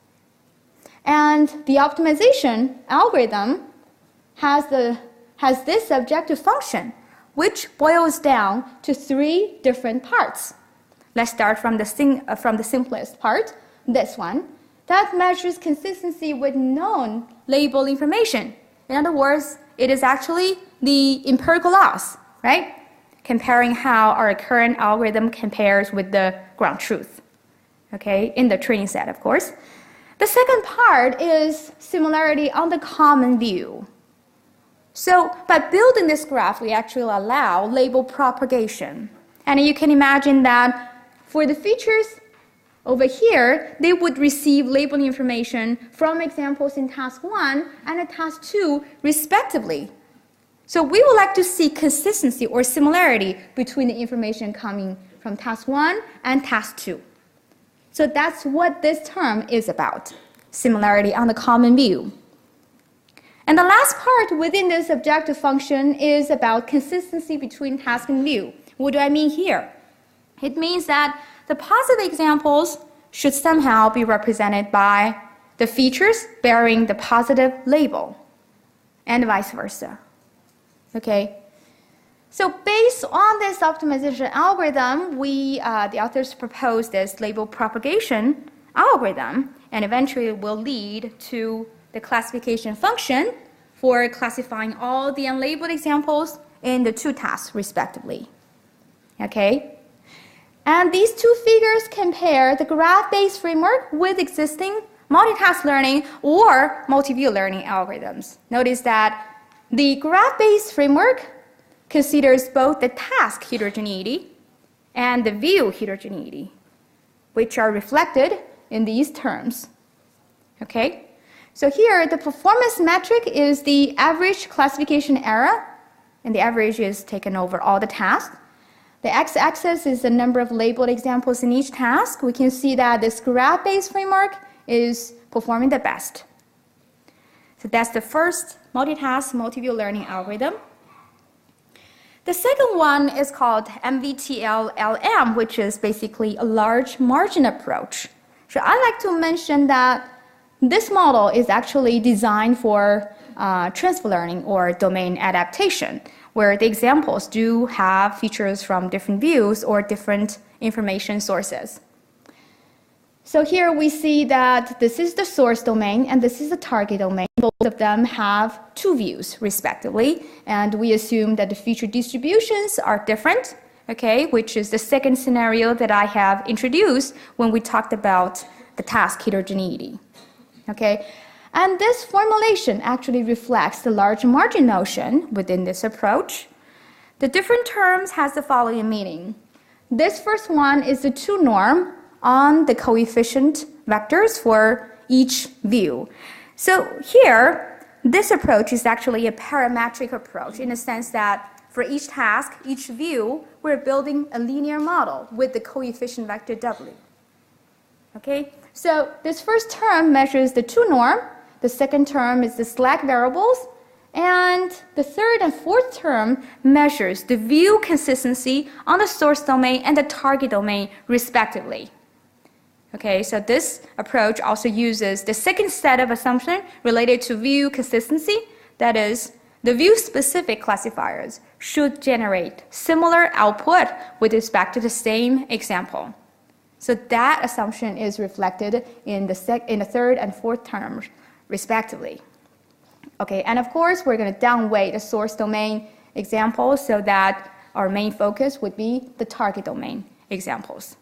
And the optimization algorithm has this objective function, which boils down to 3 different parts. Let's start from the simplest part, this one, that measures consistency with known label information. In other words, it is actually the empirical loss, right? Comparing how our current algorithm compares with the ground truth, okay, in the training set, of course. The second part is similarity on the common view. So by building this graph, we actually allow label propagation. And you can imagine that for the features over here, they would receive labeling information from examples in task 1 and task 2, respectively. So we would like to see consistency or similarity between the information coming from task 1 and task 2. So that's what this term is about, similarity on the common view. And the last part within this objective function is about consistency between task and view. What do I mean here? It means that the positive examples should somehow be represented by the features bearing the positive label, and vice versa. Okay? So based on this optimization algorithm, the authors propose this label propagation algorithm, and eventually it will lead to the classification function for classifying all the unlabeled examples in the 2 tasks, respectively. Okay? And these 2 figures compare the graph-based framework with existing multitask learning or multi-view learning algorithms. Notice that the graph-based framework considers both the task heterogeneity and the view heterogeneity, which are reflected in these terms. Okay? So here, the performance metric is the average classification error, and the average is taken over all the tasks. The x-axis is the number of labeled examples in each task. We can see that this graph-based framework is performing the best. So that's the first multitask multi-view learning algorithm. The second one is called MVTL-LM, which is basically a large margin approach. So I'd like to mention that this model is actually designed for transfer learning or domain adaptation, where the examples do have features from different views or different information sources. So here we see that this is the source domain and this is the target domain. Both of them have 2 views, respectively, and we assume that the feature distributions are different, okay, which is the second scenario that I have introduced when we talked about the task heterogeneity. Okay, and this formulation actually reflects the large margin notion within this approach. The different terms has the following meaning. This first one is the 2 norm on the coefficient vectors for each view. So here, this approach is actually a parametric approach in the sense that for each task, each view, we're building a linear model with the coefficient vector W. Okay, so this first term measures the 2 norm, the second term is the slack variables, and the third and fourth term measures the view consistency on the source domain and the target domain, respectively. Okay, so this approach also uses the second set of assumptions related to view consistency, that is, the view-specific classifiers should generate similar output with respect to the same example. So that assumption is reflected in the third and fourth terms, respectively. Okay, and of course, we're going to downweight the source domain examples so that our main focus would be the target domain examples.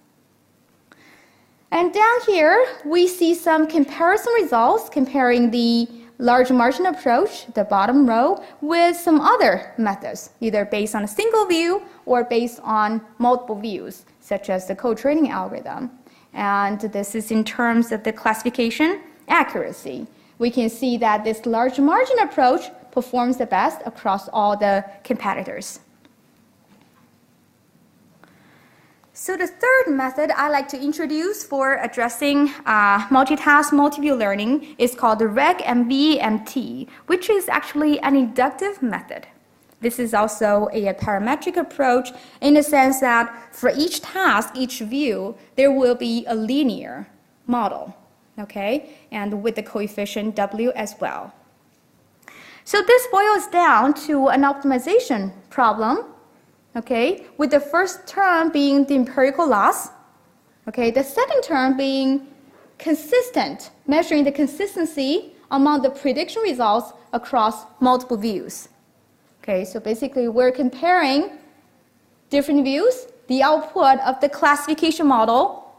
And down here, we see some comparison results comparing the large margin approach, the bottom row, with some other methods, either based on a single view or based on multiple views, such as the co-training algorithm. And this is in terms of the classification accuracy. We can see that this large margin approach performs the best across all the competitors. So the third method I like to introduce for addressing multitask multi-view learning is called the regMVMT, which is actually an inductive method. This is also a parametric approach in the sense that for each task, each view, there will be a linear model, okay, and with the coefficient W as well. So this boils down to an optimization problem, okay, with the first term being the empirical loss, okay, the second term being consistent, measuring the consistency among the prediction results across multiple views. Okay, so basically we're comparing different views, the output of the classification model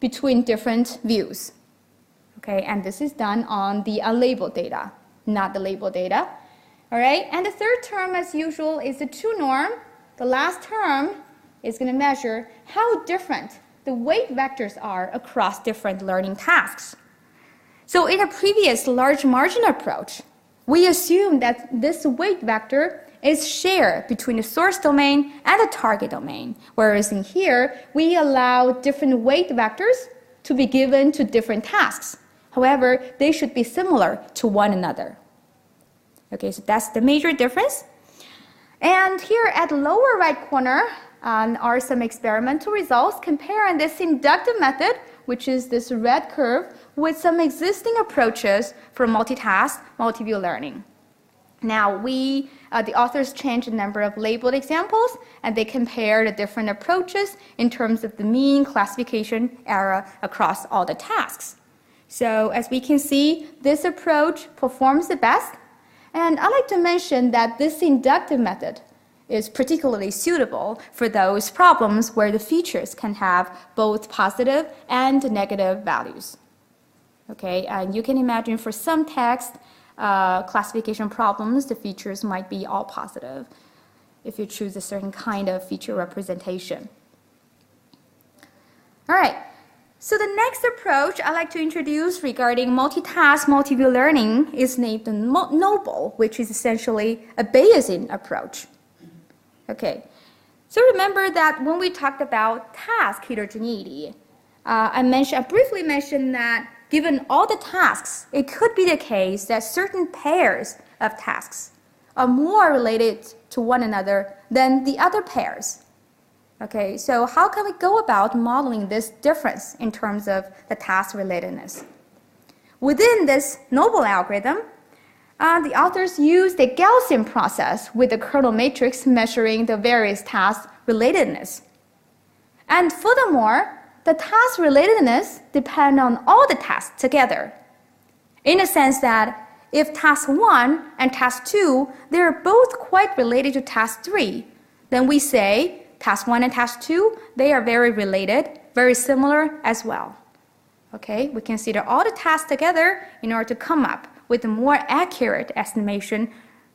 between different views. Okay, and this is done on the unlabeled data, not the labeled data. All right, and the third term, as usual, is the 2 norm. The last term is going to measure how different the weight vectors are across different learning tasks. So in a previous large margin approach, we assumed that this weight vector is shared between the source domain and the target domain, whereas in here, we allow different weight vectors to be given to different tasks. However, they should be similar to one another. Okay, so that's the major difference. And here at the lower right corner are some experimental results comparing this inductive method, which is this red curve, with some existing approaches for multitask, multi-view learning. Now, the authors changed a number of labeled examples, and they compared the different approaches in terms of the mean classification error across all the tasks. So as we can see, this approach performs the best. And I'd like to mention that this inductive method is particularly suitable for those problems where the features can have both positive and negative values. Okay, and you can imagine for some text classification problems, the features might be all positive if you choose a certain kind of feature representation. All right. So the next approach I'd like to introduce regarding multitask, multi-view learning is named the Noble, which is essentially a Bayesian approach. Okay, so remember that when we talked about task heterogeneity, I briefly mentioned that given all the tasks, it could be the case that certain pairs of tasks are more related to one another than the other pairs. Okay, so how can we go about modeling this difference in terms of the task relatedness? Within this Noble algorithm, the authors used the Gaussian process with the kernel matrix measuring the various task relatedness. And furthermore, the task relatedness depends on all the tasks together, in a sense that if task 1 and task 2, they're both quite related to task 3, then we say task 1 and task 2, they are very related, very similar as well. Okay, we consider all the tasks together in order to come up with a more accurate estimation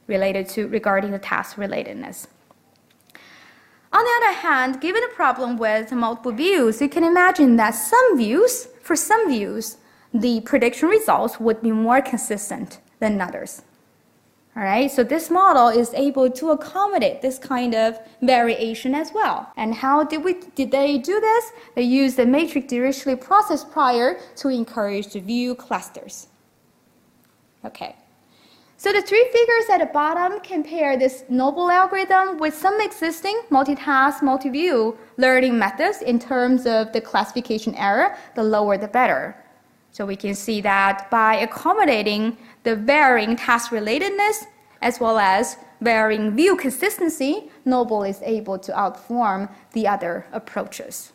regarding the task relatedness. On the other hand, given a problem with multiple views, you can imagine that for some views, the prediction results would be more consistent than others. All right, so this model is able to accommodate this kind of variation as well. And how did they do this? They used the matrix Dirichlet process prior to encourage the view clusters. Okay, so the 3 figures at the bottom compare this Noble algorithm with some existing multitask, multi-view learning methods in terms of the classification error, the lower the better. So we can see that by accommodating the varying task relatedness as well as varying view consistency, Noble is able to outperform the other approaches.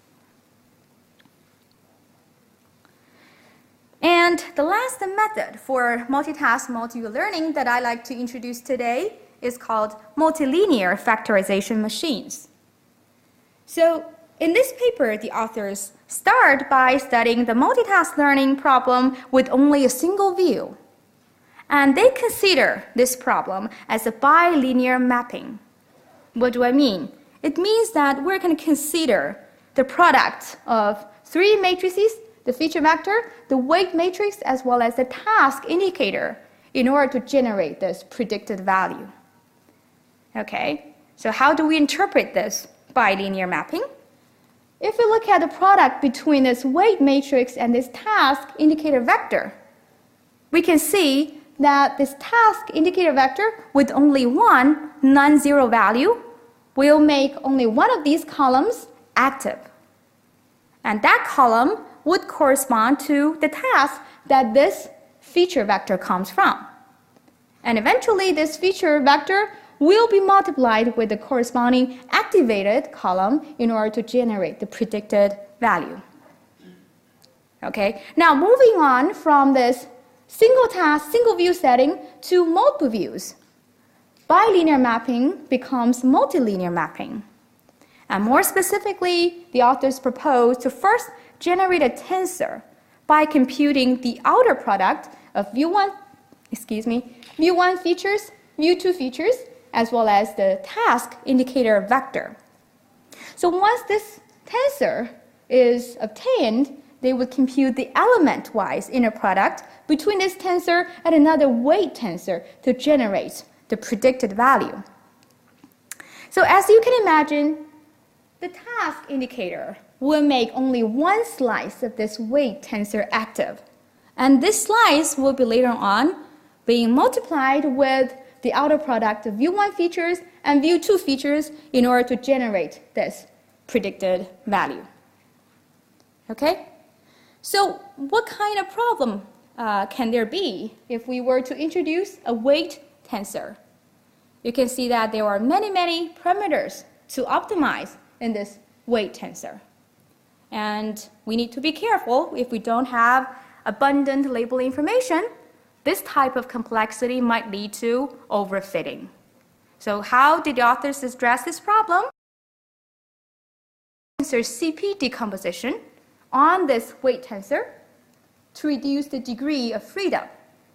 And the last method for multitask multi-view learning that I like to introduce today is called multilinear factorization machines. So in this paper, the authors start by studying the multitask learning problem with only a single view. And they consider this problem as a bilinear mapping. What do I mean? It means that we're going to consider the product of 3 matrices, the feature vector, the weight matrix, as well as the task indicator in order to generate this predicted value. Okay, so how do we interpret this bilinear mapping? if we look at the product between this weight matrix and this task indicator vector, we can see that this task indicator vector with only one non-zero value will make only one of these columns active. And that column would correspond to the task that this feature vector comes from. And eventually this feature vector will be multiplied with the corresponding activated column in order to generate the predicted value. Okay, now moving on from this single task, single view setting to multiple views. Bilinear mapping becomes multilinear mapping. And more specifically, the authors propose to first generate a tensor by computing the outer product of view 1 features, view 2 features, as well as the task indicator vector. So once this tensor is obtained, they would compute the element-wise inner product between this tensor and another weight tensor to generate the predicted value. So as you can imagine, the task indicator will make only one slice of this weight tensor active. And this slice will be later on being multiplied with the outer product of view 1 features and view 2 features in order to generate this predicted value. Okay? So what kind of problem can there be if we were to introduce a weight tensor? You can see that there are many, many parameters to optimize in this weight tensor. And we need to be careful if we don't have abundant label information. This type of complexity might lead to overfitting. So how did the authors address this problem? Tensor CP decomposition on this weight tensor to reduce the degree of freedom.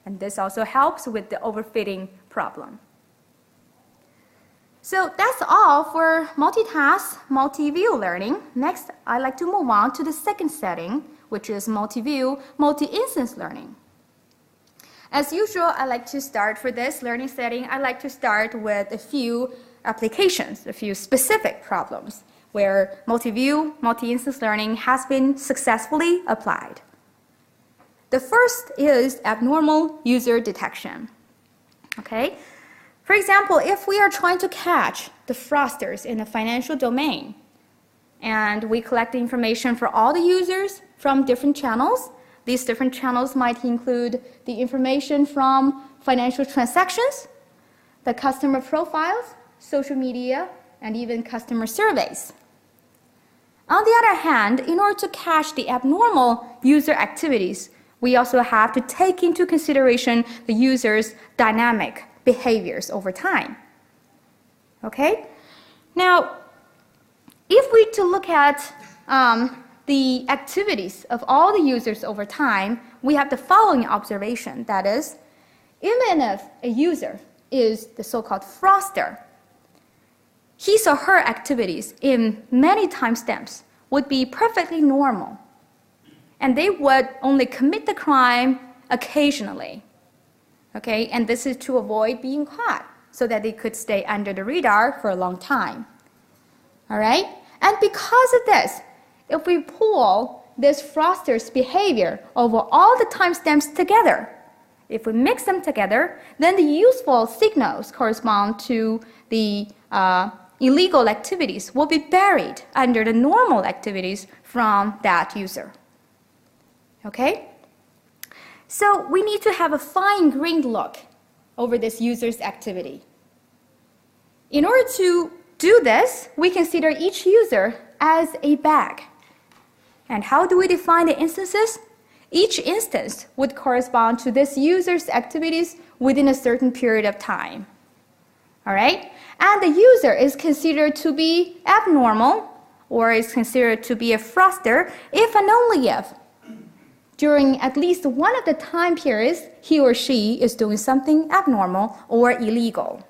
And this also helps with the overfitting problem. So that's all for multitask, multi-view learning. Next, I'd like to move on to the second setting, which is multi-view, multi-instance learning. As usual, I like to start for this learning setting, I like to start with a few applications, a few specific problems where multi-view, multi-instance learning has been successfully applied. The first is abnormal user detection. Okay? For example, if we are trying to catch the fraudsters in the financial domain, and we collect the information for all the users from different channels, these different channels might include the information from financial transactions, the customer profiles, social media, and even customer surveys. On the other hand, in order to catch the abnormal user activities, we also have to take into consideration the user's dynamic behaviors over time. Okay? Now, if we to look at the activities of all the users over time, we have the following observation. That is, even if a user is the so-called fraudster, his or her activities in many timestamps would be perfectly normal. And they would only commit the crime occasionally. Okay? And this is to avoid being caught so that they could stay under the radar for a long time. All right? And because of this, if we pool this fraudster's behavior over all the timestamps together, if we mix them together, then the useful signals correspond to the illegal activities will be buried under the normal activities from that user. Okay? So we need to have a fine-grained look over this user's activity. In order to do this, we consider each user as a bag. And how do we define the instances? Each instance would correspond to this user's activities within a certain period of time. All right? And the user is considered to be abnormal or is considered to be a fraudster if and only if during at least one of the time periods he or she is doing something abnormal or illegal.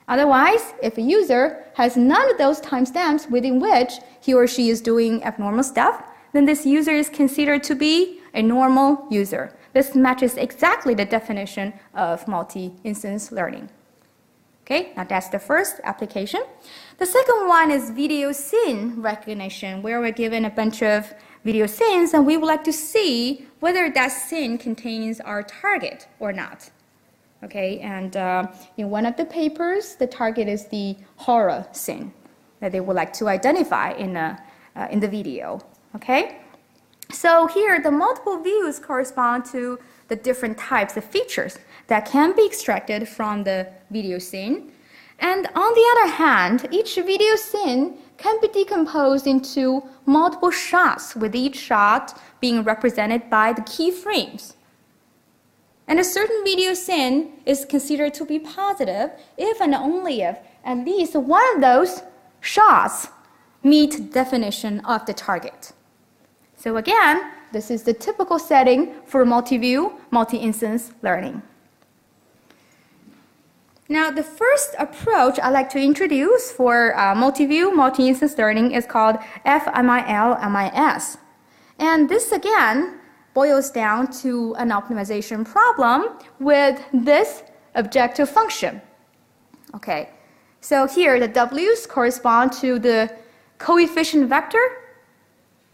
Otherwise, if a user has none of those timestamps within which he or she is doing abnormal stuff, then this user is considered to be a normal user. This matches exactly the definition of multi-instance learning. Okay, now that's the first application. The second one is video scene recognition, where we're given a bunch of video scenes and we would like to see whether that scene contains our target or not. Okay, and in one of the papers, the target is the horror scene that they would like to identify in the video. Okay, so here the multiple views correspond to the different types of features that can be extracted from the video scene. And on the other hand, each video scene can be decomposed into multiple shots, with each shot being represented by the keyframes. And a certain video scene is considered to be positive if and only if at least one of those shots meet the definition of the target. So again, this is the typical setting for multi-view, multi-instance learning. Now, the first approach I'd like to introduce for multi-view, multi-instance learning is called FMIL-MIS. And this, again, boils down to an optimization problem with this objective function. Okay, so here the W's correspond to the coefficient vector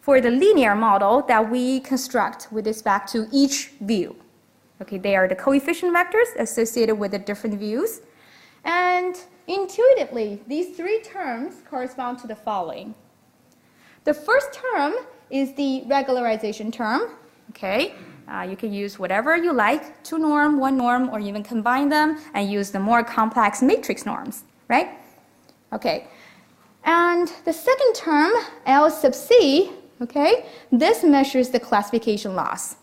for the linear model that we construct with respect to each view. Okay, they are the coefficient vectors associated with the different views. And intuitively, these three terms correspond to the following. The first term is the regularization term. Okay, you can use whatever you like, 2 norm, 1 norm, or even combine them and use the more complex matrix norms, right? Okay, and the second term, L sub C, okay, this measures the classification loss.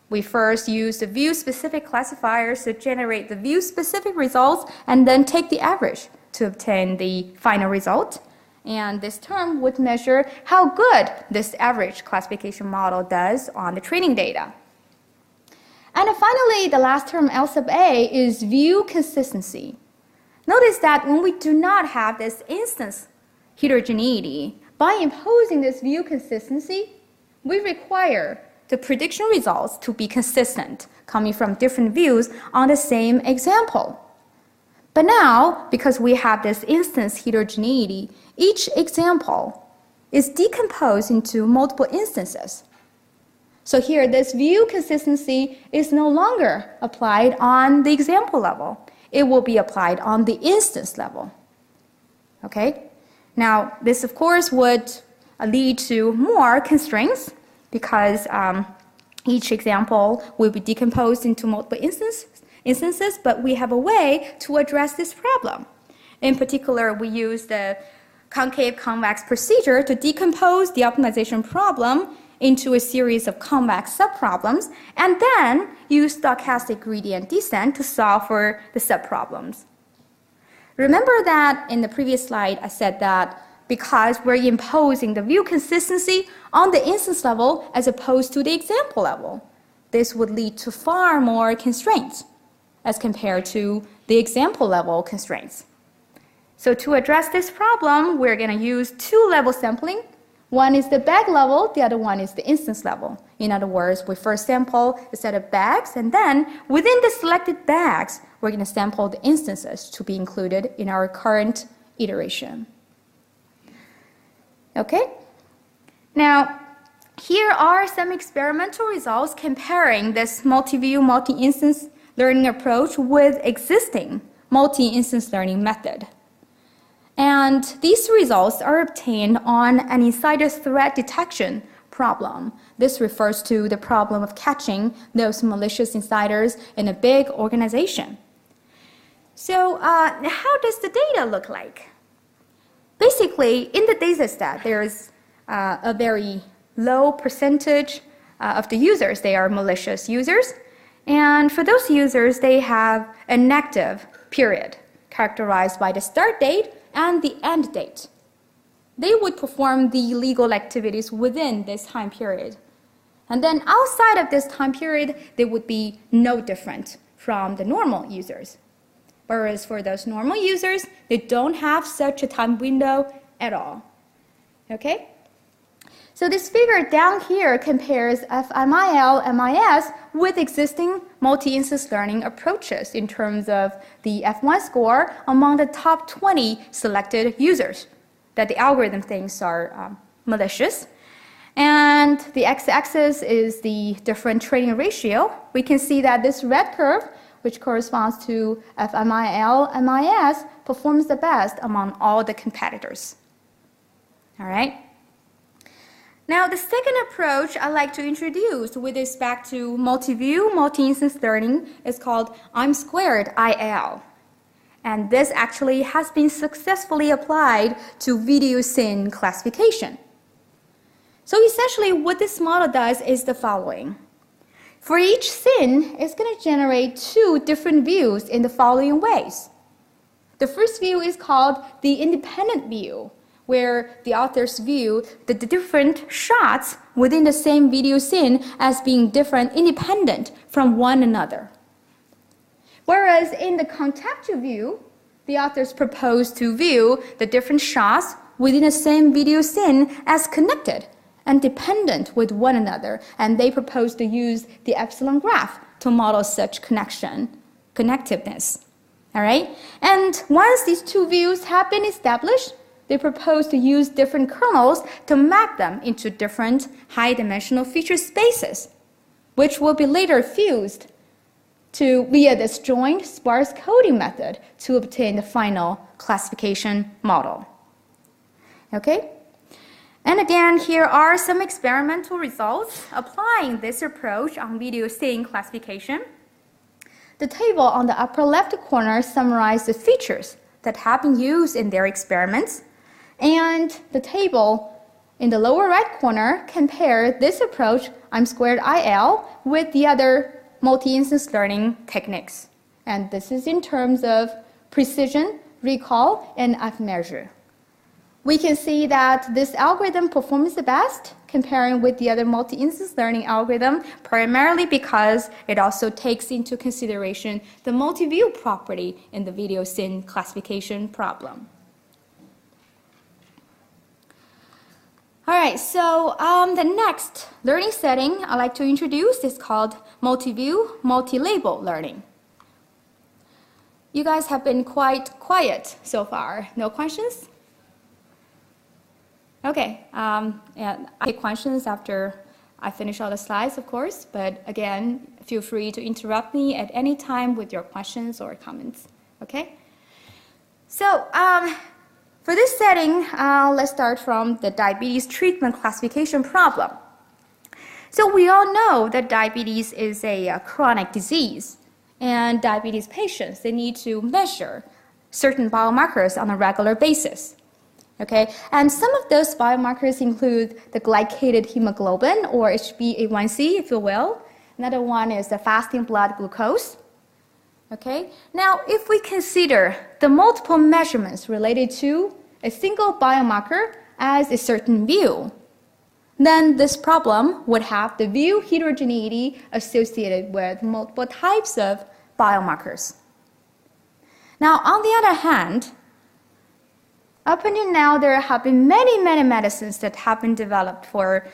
We first use the view-specific classifiers to generate the view-specific results and then take the average to obtain the final result. And this term would measure how good this average classification model does on the training data. And finally, the last term, L sub A, is view consistency. Notice that when we do not have this instance heterogeneity, by imposing this view consistency, we require the prediction results to be consistent, coming from different views on the same example. But now, because we have this instance heterogeneity, each example is decomposed into multiple instances. So here, this view consistency is no longer applied on the example level. It will be applied on the instance level. Okay? Now, this, of course, would lead to more constraints because each example will be decomposed into multiple instances, but we have a way to address this problem. In particular, we use the concave-convex procedure to decompose the optimization problem into a series of convex subproblems, and then use stochastic gradient descent to solve for the subproblems. Remember that in the previous slide, I said that because we're imposing the view consistency on the instance level as opposed to the example level, this would lead to far more constraints as compared to the example level constraints. So to address this problem, we're going to use 2-level sampling. One is the bag level, the other one is the instance level. In other words, we first sample a set of bags, and then within the selected bags, we're going to sample the instances to be included in our current iteration. Okay? Now, here are some experimental results comparing this multi-view, multi-instance learning approach with existing multi-instance learning method. And these results are obtained on an insider threat detection problem. This refers to the problem of catching those malicious insiders in a big organization. So how does the data look like? Basically, in the data set, there's a very low percentage of the users. They are malicious users. And for those users, they have a negative period characterized by the start date and the end date. They would perform the illegal activities within this time period. And then outside of this time period, they would be no different from the normal users. Whereas for those normal users, they don't have such a time window at all. Okay? So this figure down here compares FMIL-MIS with existing multi-instance learning approaches in terms of the F1 score among the top 20 selected users that the algorithm thinks are malicious. And the x-axis is the different training ratio. We can see that this red curve, which corresponds to FMIL-MIS, performs the best among all the competitors. All right? Now, the second approach I'd like to introduce with respect to multi-view, multi-instance learning is called IM²IL. And this actually has been successfully applied to video scene classification. So essentially, what this model does is the following. For each scene, it's going to generate two different views in the following ways. The first view is called the independent view, where the authors view the different shots within the same video scene as being different, independent from one another. Whereas in the contextual view, the authors propose to view the different shots within the same video scene as connected and dependent with one another, and they propose to use the epsilon graph to model such connectiveness. All right? And once these two views have been established, they propose to use different kernels to map them into different high-dimensional feature spaces, which will be later fused via this joint sparse coding method to obtain the final classification model. Okay? And again, here are some experimental results applying this approach on video scene classification. The table on the upper left corner summarizes the features that have been used in their experiments. And the table in the lower right corner compares this approach, IM²IL, with the other multi-instance learning techniques. And this is in terms of precision, recall, and F-measure. We can see that this algorithm performs the best comparing with the other multi-instance learning algorithm, primarily because it also takes into consideration the multi-view property in the video scene classification problem. All right, so the next learning setting I'd like to introduce is called multi-view, multi-label learning. You guys have been quite quiet so far. No questions? Okay, and I take questions after I finish all the slides, of course, but again, feel free to interrupt me at any time with your questions or comments, okay? So, for this setting, let's start from the diabetes treatment classification problem. So we all know that diabetes is a chronic disease, and diabetes patients, they need to measure certain biomarkers on a regular basis. Okay, and some of those biomarkers include the glycated hemoglobin, or HbA1c, if you will. Another one is the fasting blood glucose. Okay, now if we consider the multiple measurements related to a single biomarker as a certain view, then this problem would have the view heterogeneity associated with multiple types of biomarkers. Now, on the other hand, up until now, there have been many medicines that have been developed for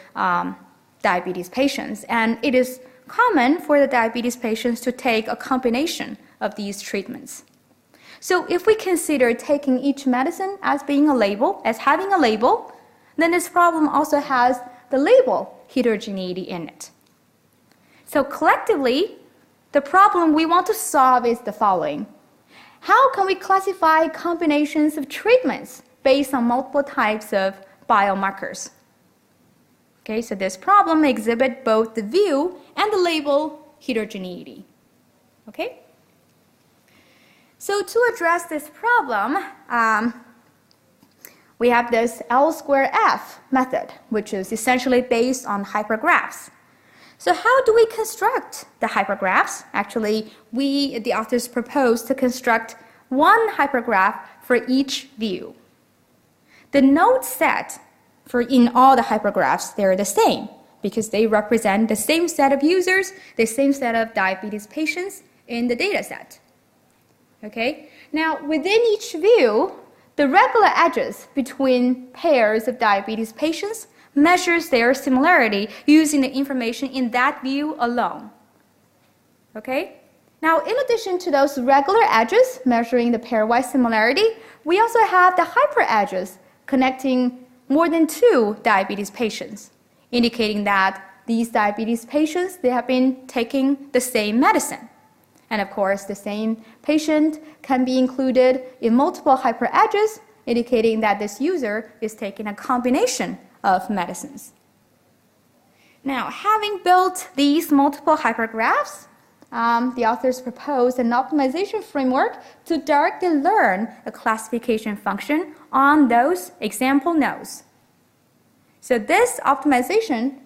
diabetes patients, and it is common for the diabetes patients to take a combination of these treatments. So if we consider taking each medicine as being a label, as having a label, then this problem also has the label heterogeneity in it. So collectively, the problem we want to solve is the following. How can we classify combinations of treatments based on multiple types of biomarkers? Okay, so this problem exhibits both the view and the label heterogeneity. Okay? So to address this problem, we have this L²F method, which is essentially based on hypergraphs. So how do we construct the hypergraphs? Actually, the authors propose to construct one hypergraph for each view. The node set in all the hypergraphs, they're the same because they represent the same set of users, the same set of diabetes patients in the data set. Okay? Now, within each view, the regular edges between pairs of diabetes patients measures their similarity using the information in that view alone. Okay? Now, in addition to those regular edges measuring the pairwise similarity, we also have the hyperedges connecting more than 2 diabetes patients, indicating that these diabetes patients, they have been taking the same medicine. And of course, the same patient can be included in multiple hyperedges, indicating that this user is taking a combination of medicines. Now, having built these multiple hypergraphs, the authors proposed an optimization framework to directly learn a classification function on those example nodes. So this optimization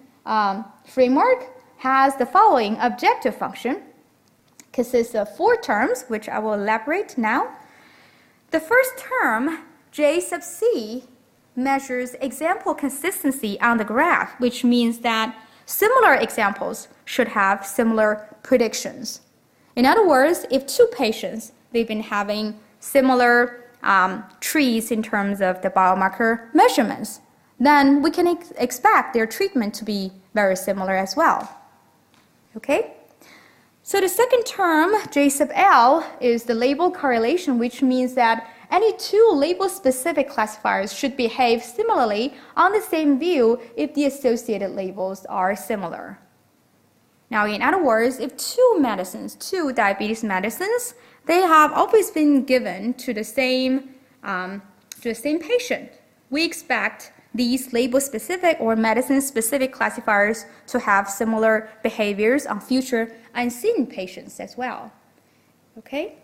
framework has the following objective function. Consists of 4 terms, which I will elaborate now. The first term, J sub C, measures example consistency on the graph, which means that similar examples should have similar predictions. In other words, if 2 patients, they've been having similar trees in terms of the biomarker measurements, then we can expect their treatment to be very similar as well. Okay? So the second term, J sub L, is the label correlation, which means that any 2 label-specific classifiers should behave similarly on the same view if the associated labels are similar. Now, in other words, if 2 diabetes medicines, they have always been given to the same patient, we expect these label-specific or medicine-specific classifiers to have similar behaviors on future unseen patients as well. Okay?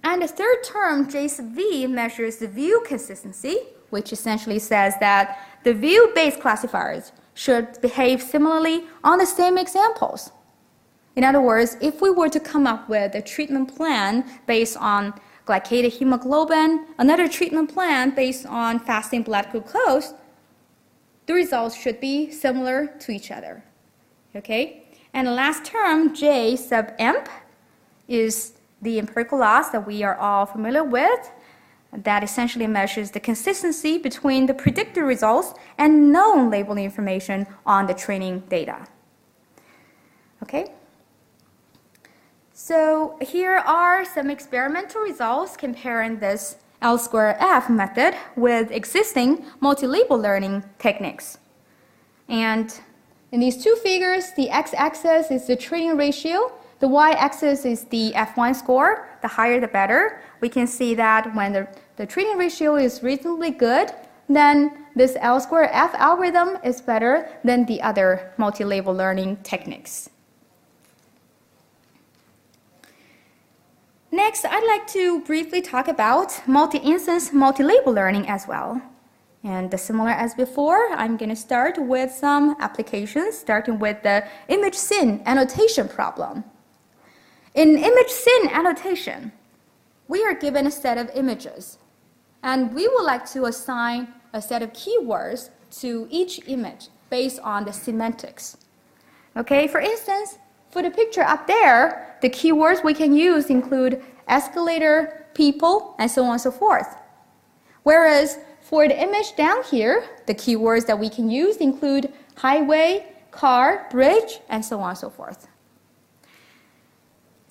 And the third term, J sub V, measures the view consistency, which essentially says that the view-based classifiers should behave similarly on the same examples. In other words, if we were to come up with a treatment plan based on glycated hemoglobin, another treatment plan based on fasting blood glucose, the results should be similar to each other. Okay? And the last term, J sub emp, is the empirical loss that we are all familiar with, that essentially measures the consistency between the predicted results and known labeling information on the training data. Okay? So here are some experimental results comparing this L2F method with existing multi-label learning techniques. And in these 2 figures, the x-axis is the training ratio, the y-axis is the F1 score. The higher the better. We can see that when the training ratio is reasonably good, then this L2F algorithm is better than the other multi-label learning techniques. Next, I'd like to briefly talk about multi-instance, multi-label learning as well. And similar as before, I'm going to start with some applications, starting with the image scene annotation problem. In image scene annotation, we are given a set of images, and we would like to assign a set of keywords to each image based on the semantics. Okay, for instance, for the picture up there, the keywords we can use include escalator, people, and so on and so forth. Whereas for the image down here, the keywords that we can use include highway, car, bridge, and so on and so forth.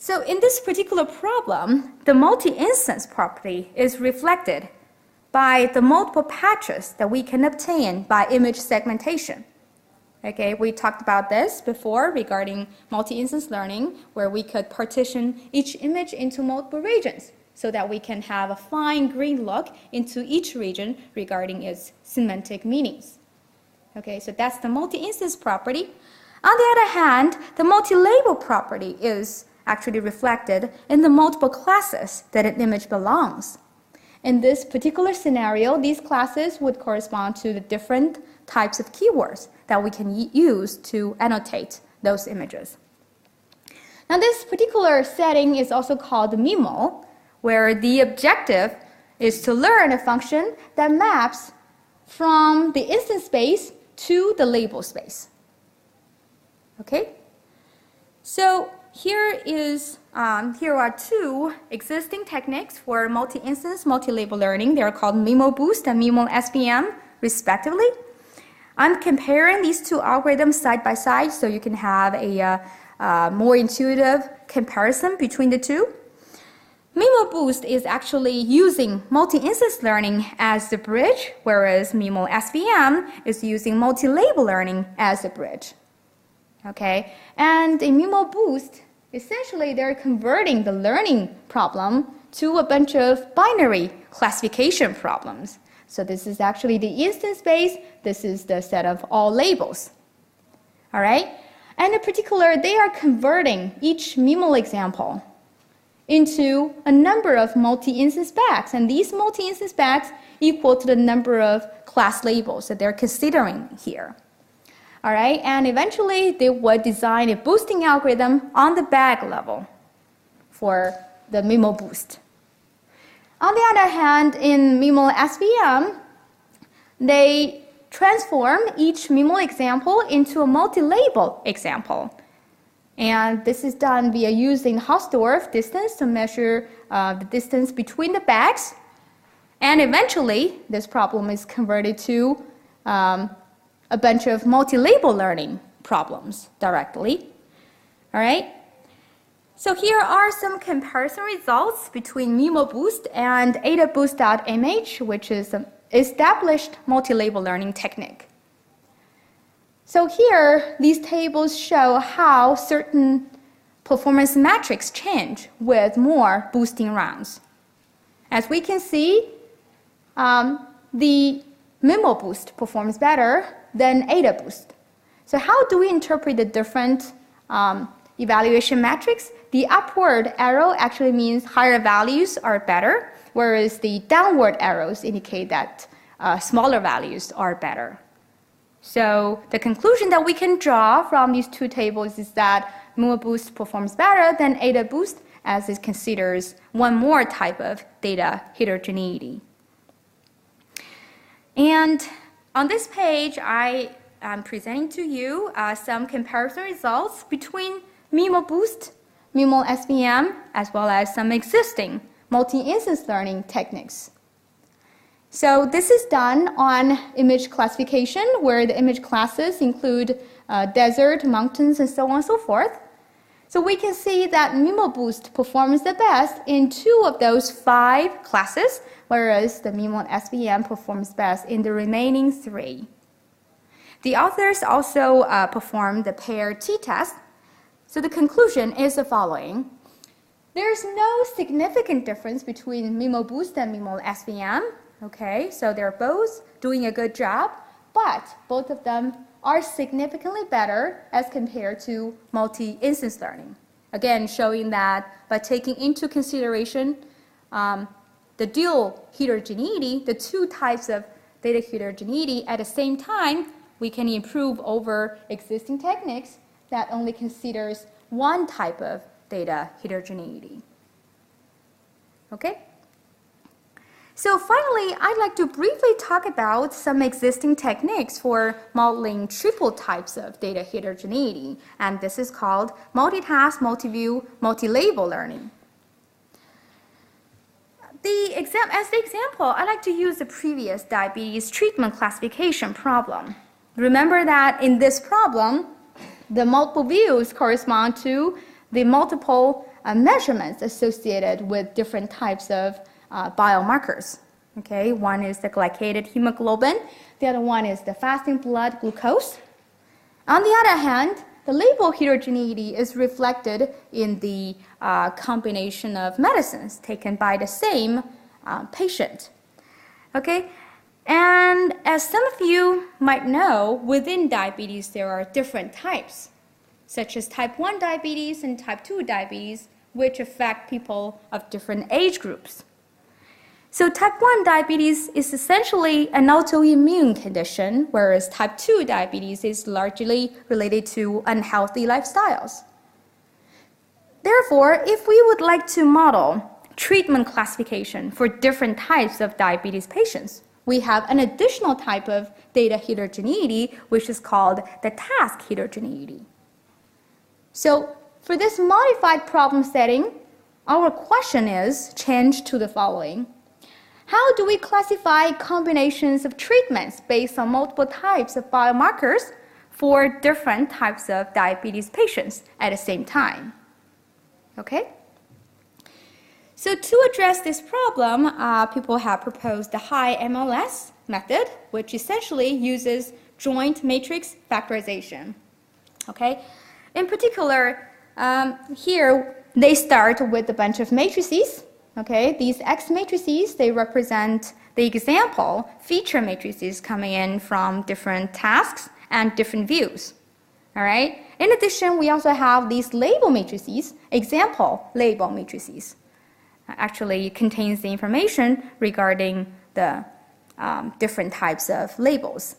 So in this particular problem, the multi-instance property is reflected by the multiple patches that we can obtain by image segmentation. Okay, we talked about this before regarding multi-instance learning, where we could partition each image into multiple regions so that we can have a fine-grained look into each region regarding its semantic meanings. Okay, so that's the multi-instance property. On the other hand, the multi-label property is actually reflected in the multiple classes that an image belongs. In this particular scenario, these classes would correspond to the different types of keywords that we can use to annotate those images. Now, this particular setting is also called MIMO, where the objective is to learn a function that maps from the instance space to the label space. Okay? So here are 2 existing techniques for multi-instance, multi-label learning. They are called MIMO Boost and MIMO SVM, respectively. I'm comparing these 2 algorithms side by side so you can have a more intuitive comparison between the two. MIMO-Boost is actually using multi-instance learning as the bridge, whereas MIMO-SVM is using multi-label learning as the bridge. Okay, and in MIMO-Boost, essentially they're converting the learning problem to a bunch of binary classification problems. So this is actually the instance space, this is the set of all labels. All right, and in particular, they are converting each MIMO example into a number of multi-instance bags, and these multi-instance bags equal to the number of class labels that they're considering here. All right, and eventually they would design a boosting algorithm on the bag level for the MIMO-Boost. On the other hand, in MIMO-SVM, they transform each MIMO example into a multi-label example. And this is done via using Hausdorff distance to measure the distance between the bags. And eventually, this problem is converted to a bunch of multi-label learning problems directly. All right? So here are some comparison results between MIMO-Boost and AdaBoost.mh, which is an established multi-label learning technique. So here, these tables show how certain performance metrics change with more boosting rounds. As we can see, the MIMO-Boost performs better than AdaBoost. So how do we interpret the different evaluation metrics? The upward arrow actually means higher values are better, whereas the downward arrows indicate that smaller values are better. So the conclusion that we can draw from these two tables is that MIMO-Boost performs better than AdaBoost, as it considers one more type of data heterogeneity. And on this page, I am presenting to you some comparison results between MIMO-Boost, MIMO-SVM, as well as some existing multi-instance learning techniques. So this is done on image classification, where the image classes include desert, mountains, and so on and so forth. So we can see that MIMO-Boost performs the best in 2 of those 5 classes, whereas the MIMO-SVM performs best in the remaining 3. The authors also performed the pair t-test. So the conclusion is the following. There's no significant difference between MIMO-Boost and MIMO-SVM. Okay, so they're both doing a good job, but both of them are significantly better as compared to multi-instance learning. Again, showing that by taking into consideration the dual heterogeneity, the 2 types of data heterogeneity at the same time, we can improve over existing techniques that only considers one type of data heterogeneity. Okay? So finally, I'd like to briefly talk about some existing techniques for modeling triple types of data heterogeneity, and this is called multitask, multi-view, multi-label learning. As the example, I like to use the previous diabetes treatment classification problem. Remember that in this problem, the multiple views correspond to the multiple measurements associated with different types of biomarkers. Okay, one is the glycated hemoglobin, the other one is the fasting blood glucose. On the other hand, the label heterogeneity is reflected in the combination of medicines taken by the same patient. Okay, and as some of you might know, within diabetes there are different types, such as type 1 diabetes and type 2 diabetes, which affect people of different age groups. So type 1 diabetes is essentially an autoimmune condition, whereas type 2 diabetes is largely related to unhealthy lifestyles. Therefore, if we would like to model treatment classification for different types of diabetes patients, we have an additional type of data heterogeneity, which is called the task heterogeneity. So for this modified problem setting, our question is changed to the following. How do we classify combinations of treatments based on multiple types of biomarkers for different types of diabetes patients at the same time. Okay? So to address this problem, people have proposed the high MLS method, which essentially uses joint matrix factorization. Okay? In particular, here they start with a bunch of matrices. Okay? These X matrices, they represent the example feature matrices coming in from different tasks and different views. All right? In addition, we also have these label matrices, example label matrices. Actually, it contains the information regarding the different types of labels.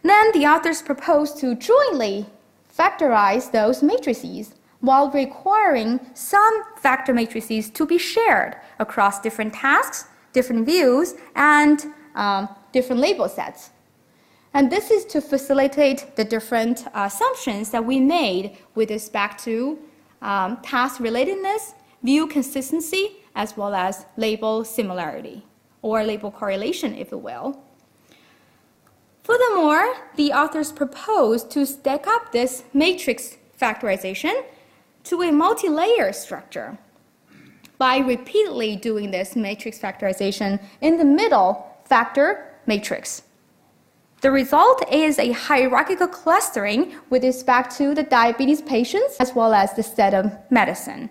Then the authors propose to jointly factorize those matrices while requiring some factor matrices to be shared across different tasks, different views, and different label sets. And this is to facilitate the different assumptions that we made with respect to task relatedness, view consistency, as well as label similarity, or label correlation, if you will. Furthermore, the authors propose to stack up this matrix factorization to a multi-layer structure by repeatedly doing this matrix factorization in the middle factor matrix. The result is a hierarchical clustering with respect to the diabetes patients as well as the set of medicine.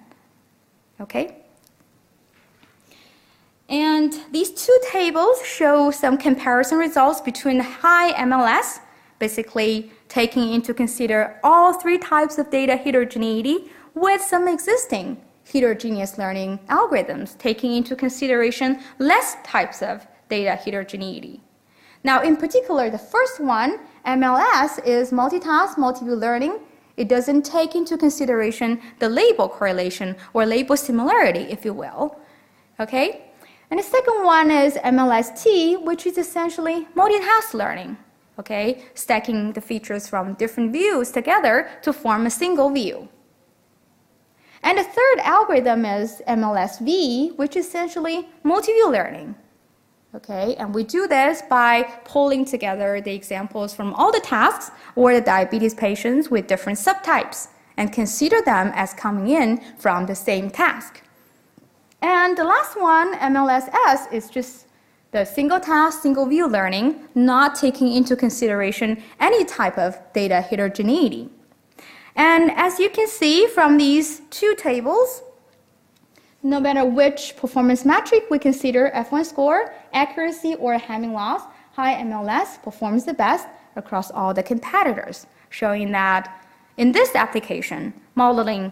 Okay? And these two tables show some comparison results between high MLS, basically taking into consider all three types of data heterogeneity, with some existing heterogeneous learning algorithms taking into consideration less types of data heterogeneity. Now, in particular, the first one, MLS, is multitask, multi-view learning. It doesn't take into consideration the label correlation or label similarity, if you will. Okay? And the second one is MLST, which is essentially multitask learning. Okay? Stacking the features from different views together to form a single view. And the third algorithm is MLSV, which is essentially multi-view learning. Okay, and we do this by pulling together the examples from all the tasks or the diabetes patients with different subtypes and consider them as coming in from the same task. And the last one, MLSS, is just the single task, single view learning, not taking into consideration any type of data heterogeneity. And as you can see from these two tables, no matter which performance metric we consider, F1 score, accuracy, or Hamming loss, high MLS performs the best across all the competitors, showing that in this application, modeling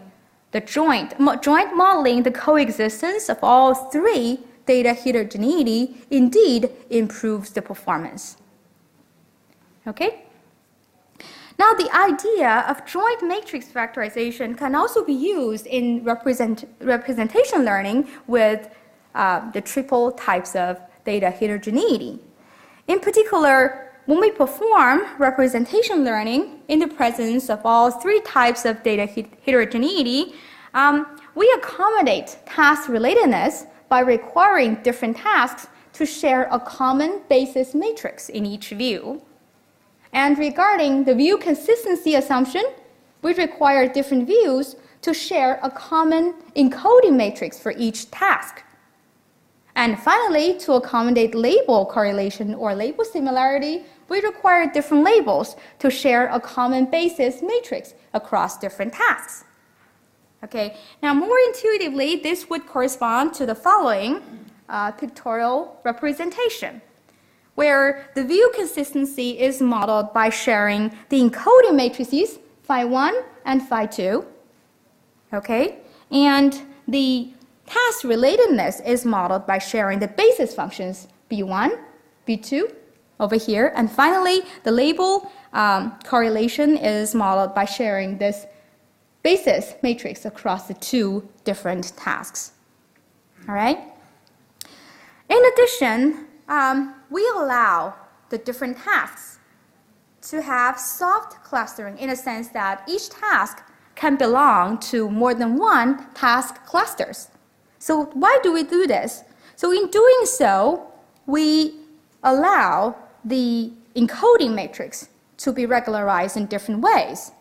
the joint modeling the coexistence of all three data heterogeneity indeed improves the performance. Okay? Now, the idea of joint matrix factorization can also be used in representation learning with the triple types of data heterogeneity. In particular, when we perform representation learning in the presence of all three types of data heterogeneity, we accommodate task relatedness by requiring different tasks to share a common basis matrix in each view. And regarding the view consistency assumption, we require different views to share a common encoding matrix for each task. And finally, to accommodate label correlation or label similarity, we require different labels to share a common basis matrix across different tasks. Okay, now more intuitively, this would correspond to the following pictorial representation, where the view consistency is modeled by sharing the encoding matrices phi1 and phi2, okay? And the task relatedness is modeled by sharing the basis functions b1, b2 over here, and finally, the label correlation is modeled by sharing this basis matrix across the two different tasks, all right? In addition, we allow the different tasks to have soft clustering in a sense that each task can belong to more than one task clusters. So why do we do this? So in doing so, we allow the encoding matrix to be regularized in different ways.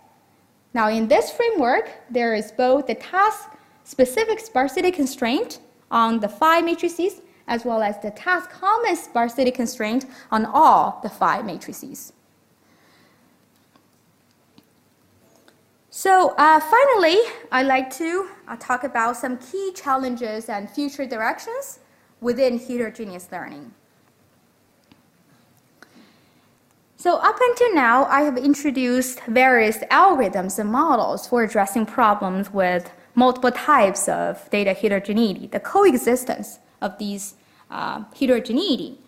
Now, in this framework, there is both the task-specific sparsity constraint on the phi matrices as well as the task-common sparsity constraint on all the phi matrices. So finally, I'd like to talk about some key challenges and future directions within heterogeneous learning. So up until now, I have introduced various algorithms and models for addressing problems with multiple types of data heterogeneity, the coexistence of these heterogeneity.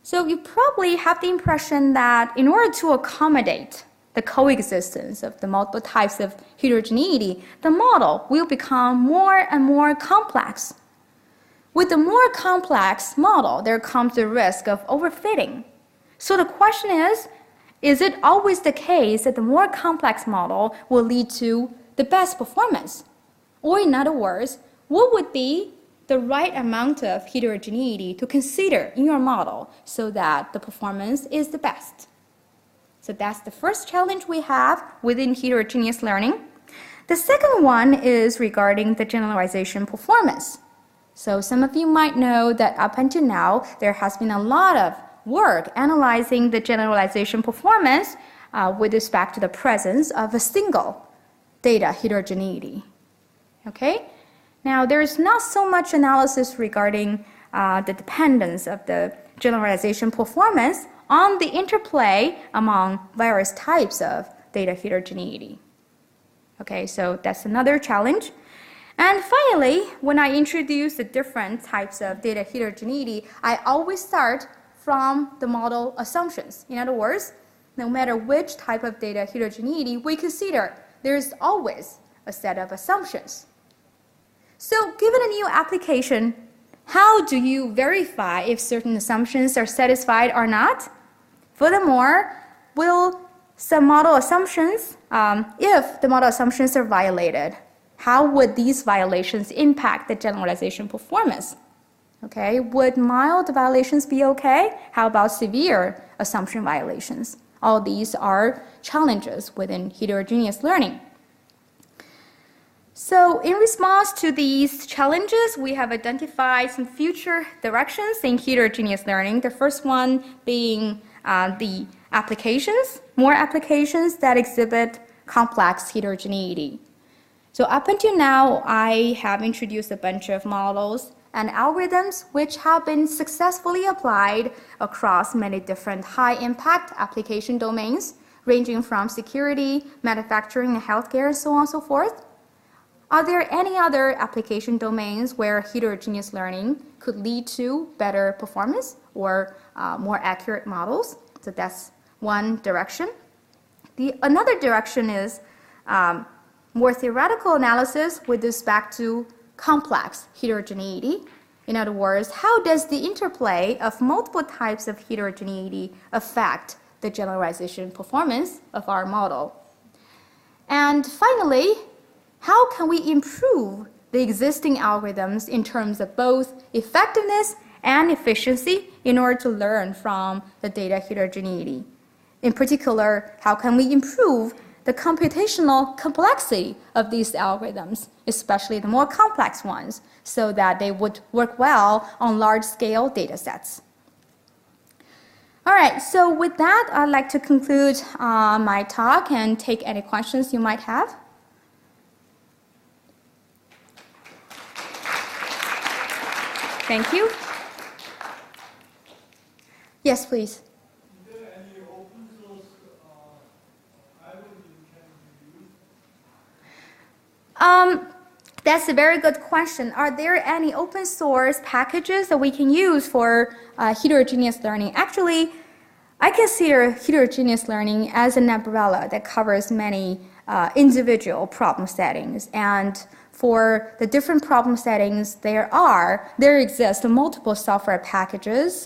So you probably have the impression that in order to accommodate the coexistence of the multiple types of heterogeneity, the model will become more and more complex. With the more complex model, there comes the risk of overfitting. So the question is it always the case that the more complex model will lead to the best performance? Or in other words, what would be the right amount of heterogeneity to consider in your model so that the performance is the best? So that's the first challenge we have within heterogeneous learning. The second one is regarding the generalization performance. So some of you might know that up until now, there has been a lot of work analyzing the generalization performance with respect to the presence of a single data heterogeneity. Okay? Now, there's not so much analysis regarding the dependence of the generalization performance on the interplay among various types of data heterogeneity. Okay, so that's another challenge. And finally, when I introduce the different types of data heterogeneity, I always start from the model assumptions. In other words, no matter which type of data heterogeneity we consider, there is always a set of assumptions. So given a new application, how do you verify if certain assumptions are satisfied or not? Furthermore, will some model assumptions, if the model assumptions are violated, how would these violations impact the generalization performance? Okay, would mild violations be okay? How about severe assumption violations? All these are challenges within heterogeneous learning. So in response to these challenges, we have identified some future directions in heterogeneous learning. The first one being the applications, more applications that exhibit complex heterogeneity. So up until now, I have introduced a bunch of models and algorithms which have been successfully applied across many different high-impact application domains, ranging from security, manufacturing, and healthcare, and so on and so forth. Are there any other application domains where heterogeneous learning could lead to better performance or more accurate models? So that's one direction. Another direction is more theoretical analysis with respect to complex heterogeneity. In other words, how does the interplay of multiple types of heterogeneity affect the generalization performance of our model? And finally, how can we improve the existing algorithms in terms of both effectiveness and efficiency in order to learn from the data heterogeneity? In particular, how can we improve the computational complexity of these algorithms, especially the more complex ones, so that they would work well on large-scale data sets? All right, so with that, I'd like to conclude my talk and take any questions you might have. Thank you. Yes, please. Is there any open source algorithm can be used? That's a very good question. Are there any open source packages that we can use for heterogeneous learning? Actually, I consider heterogeneous learning as an umbrella that covers many individual problem settings. And for the different problem settings, there exist multiple software packages,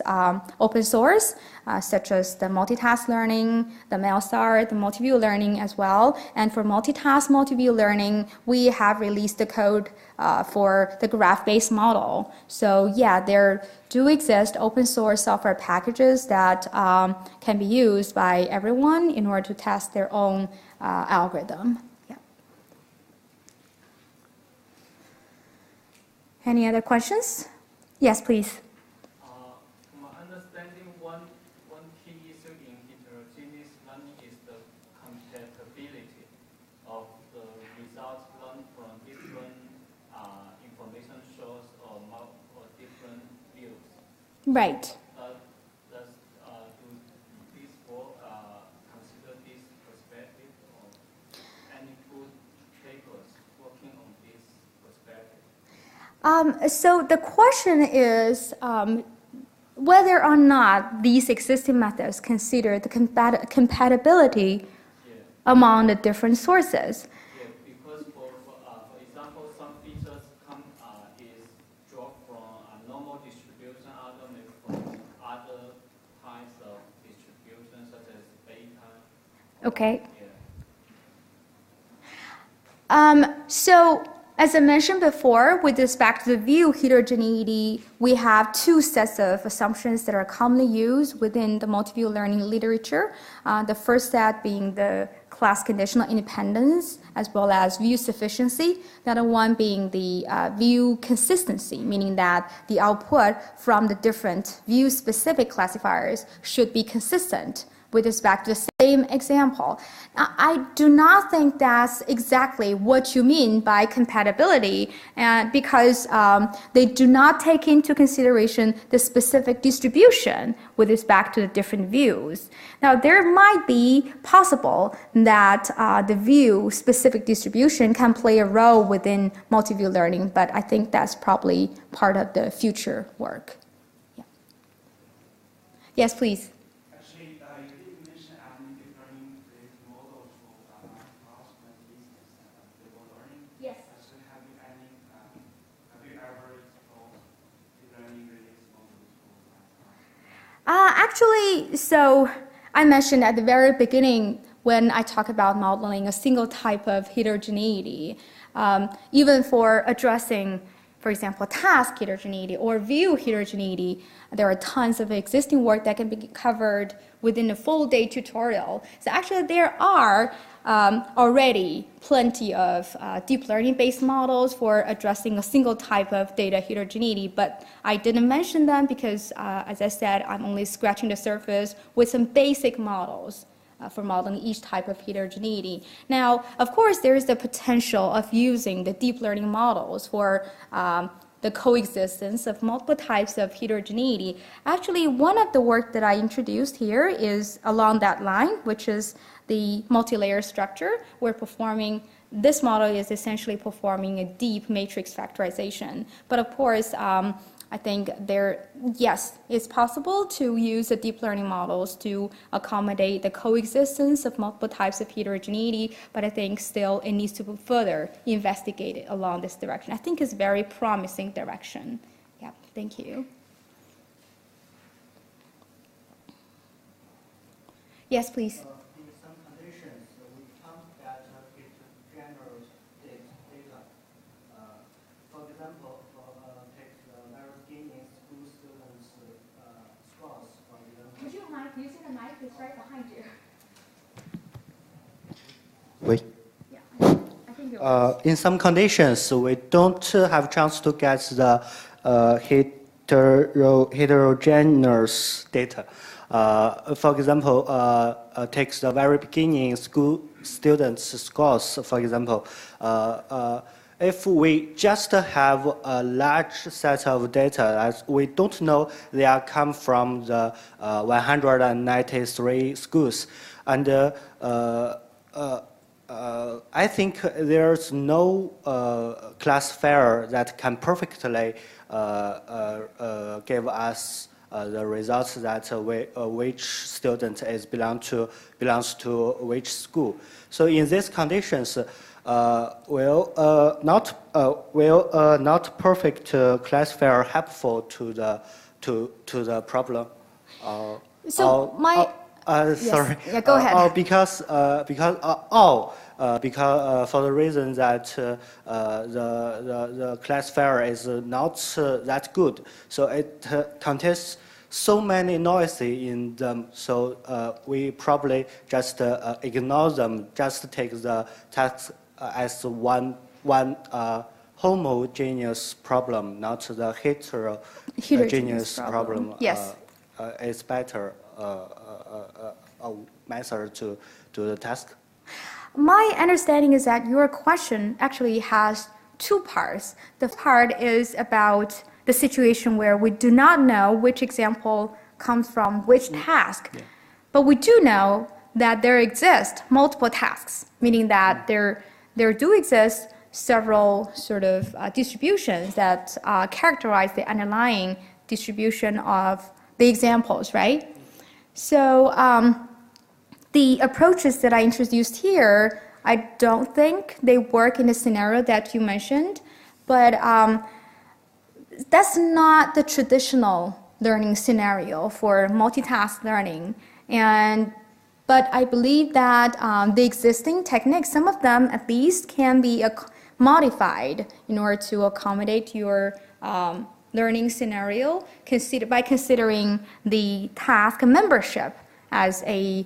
open source, such as the multitask learning, the MELSAR, the multi-view learning as well. And for multitask, multi-view learning, we have released the code for the graph-based model. So yeah, there do exist open source software packages that can be used by everyone in order to test their own algorithm. Yeah. Any other questions? Yes, please. To my understanding, one key issue in heterogeneous learning is the compatibility of the results learned from different information sources or different views. Right. Do these four consider this perspective, or any good papers working on this perspective? So the question is whether or not these existing methods consider the compatibility among the different sources. Yeah, because for example, some features is dropped from a normal distribution, other maybe from other types of distribution, such as beta. Okay. Yeah. So as I mentioned before, with respect to the view heterogeneity, we have two sets of assumptions that are commonly used within the multi-view learning literature. The first set being the class conditional independence, as well as view sufficiency. The other one being the view consistency, meaning that the output from the different view-specific classifiers should be consistent with respect to the same example. Now, I do not think that's exactly what you mean by compatibility, and because they do not take into consideration the specific distribution with respect to the different views. Now, there might be possible that the view-specific distribution can play a role within multi-view learning, but I think that's probably part of the future work. Yeah. Yes, please. Actually, so I mentioned at the very beginning when I talk about modeling a single type of heterogeneity, even for addressing, for example, task heterogeneity or view heterogeneity, there are tons of existing work that can be covered within a full-day tutorial. So actually, there are already plenty of deep learning-based models for addressing a single type of data heterogeneity, but I didn't mention them because, as I said, I'm only scratching the surface with some basic models for modeling each type of heterogeneity. Now, of course, there is the potential of using the deep learning models for the coexistence of multiple types of heterogeneity. Actually, one of the work that I introduced here is along that line, which is the multi-layer structure. This model is essentially performing a deep matrix factorization. But of course, I think yes, it's possible to use the deep learning models to accommodate the coexistence of multiple types of heterogeneity, but I think still it needs to be further investigated along this direction. I think it's a very promising direction. Yeah, thank you. Yes, please. In some conditions, we can't get heterogeneous data. For example, take the very beginning school students' scores. For example. Would you mind using the mic? It's right behind you. Yeah, I think you're in some conditions, we don't have chance to get the heterogeneous data. For example, take the very beginning school students' scores, for example. If we just have a large set of data, as we don't know they are come from the 193 schools, and I think there's no classifier that can perfectly give us the results that which student belongs to which school. So in these conditions, not perfect classifier helpful to the problem. So Sorry. Yeah, go ahead. Because for the reason that the classifier is not that good, so it contains so many noises in them. So we probably just ignore them. Just take the task as one homogeneous problem, not the heterogeneous problem. Yes. It's better method to do the task. My understanding is that your question actually has two parts. The part is about the situation where we do not know which example comes from which task, but we do know that there exist multiple tasks, meaning that there do exist several sort of distributions that characterize the underlying distribution of the examples, right? So the approaches that I introduced here, I don't think they work in the scenario that you mentioned, but that's not the traditional learning scenario for multitask learning. But I believe that the existing techniques, some of them at least, can be modified in order to accommodate your learning scenario by considering the task membership as a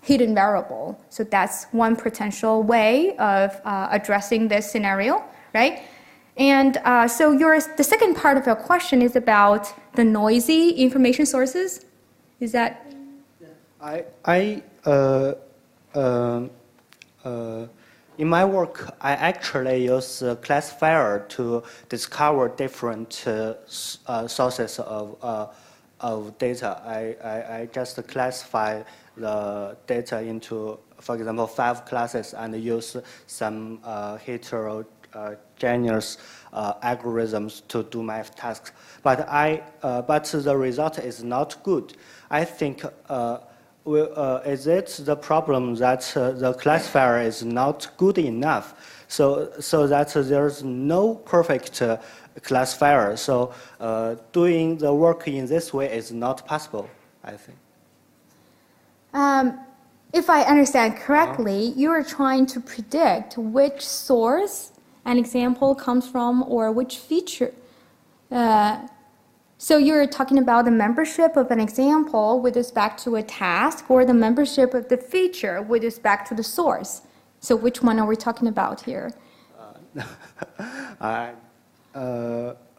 hidden variable. So that's one potential way of addressing this scenario, right? And so the second part of your question is about the noisy information sources. Is that? In my work, I actually use a classifier to discover different sources of data. I just classify the data into, for example, 5 classes and use some heterogeneous algorithms to do my tasks. But the result is not good. I think is it the problem that the classifier is not good enough, so that there's no perfect classifier. So doing the work in this way is not possible, I think. If I understand correctly, you are trying to predict which source an example comes from or which feature. So you're talking about the membership of an example with respect to a task or the membership of the feature with respect to the source. So which one are we talking about here?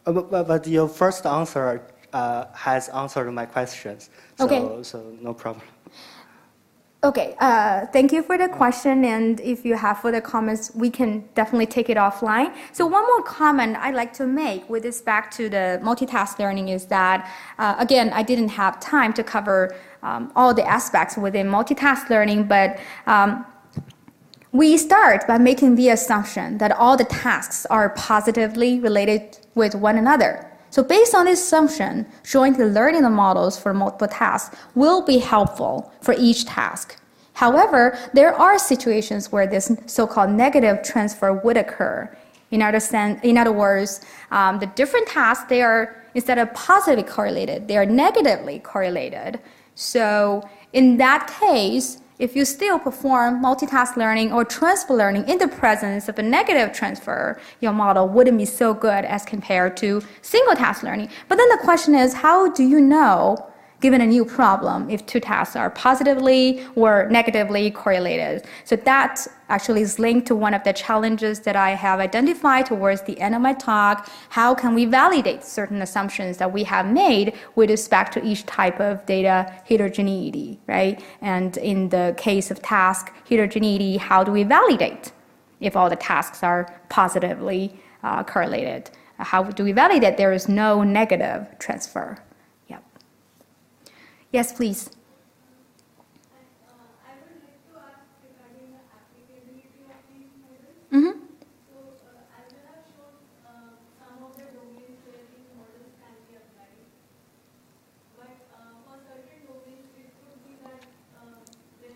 But your first answer has answered my questions. So, okay. So no problem. Okay, thank you for the question, and if you have further comments, we can definitely take it offline. So one more comment I'd like to make with respect to the multitask learning is that, again, I didn't have time to cover all the aspects within multitask learning, but we start by making the assumption that all the tasks are positively related with one another. So based on this assumption, jointly learning the models for multiple tasks will be helpful for each task. However, there are situations where this so-called negative transfer would occur. In other words, the different tasks, they are, instead of positively correlated, they are negatively correlated. So in that case, if you still perform multitask learning or transfer learning in the presence of a negative transfer, your model wouldn't be so good as compared to single task learning. But then the question is, how do you know, given a new problem, if two tasks are positively or negatively correlated? So that actually is linked to one of the challenges that I have identified towards the end of my talk. How can we validate certain assumptions that we have made with respect to each type of data heterogeneity, right? And in the case of task heterogeneity, how do we validate if all the tasks are positively correlated? How do we validate there is no negative transfer? Yes, please. I would like to ask regarding the applicability of these models. Mm-hmm. So, as I have shown, some of the domains where these models can be applied. But for certain domains, it could be that the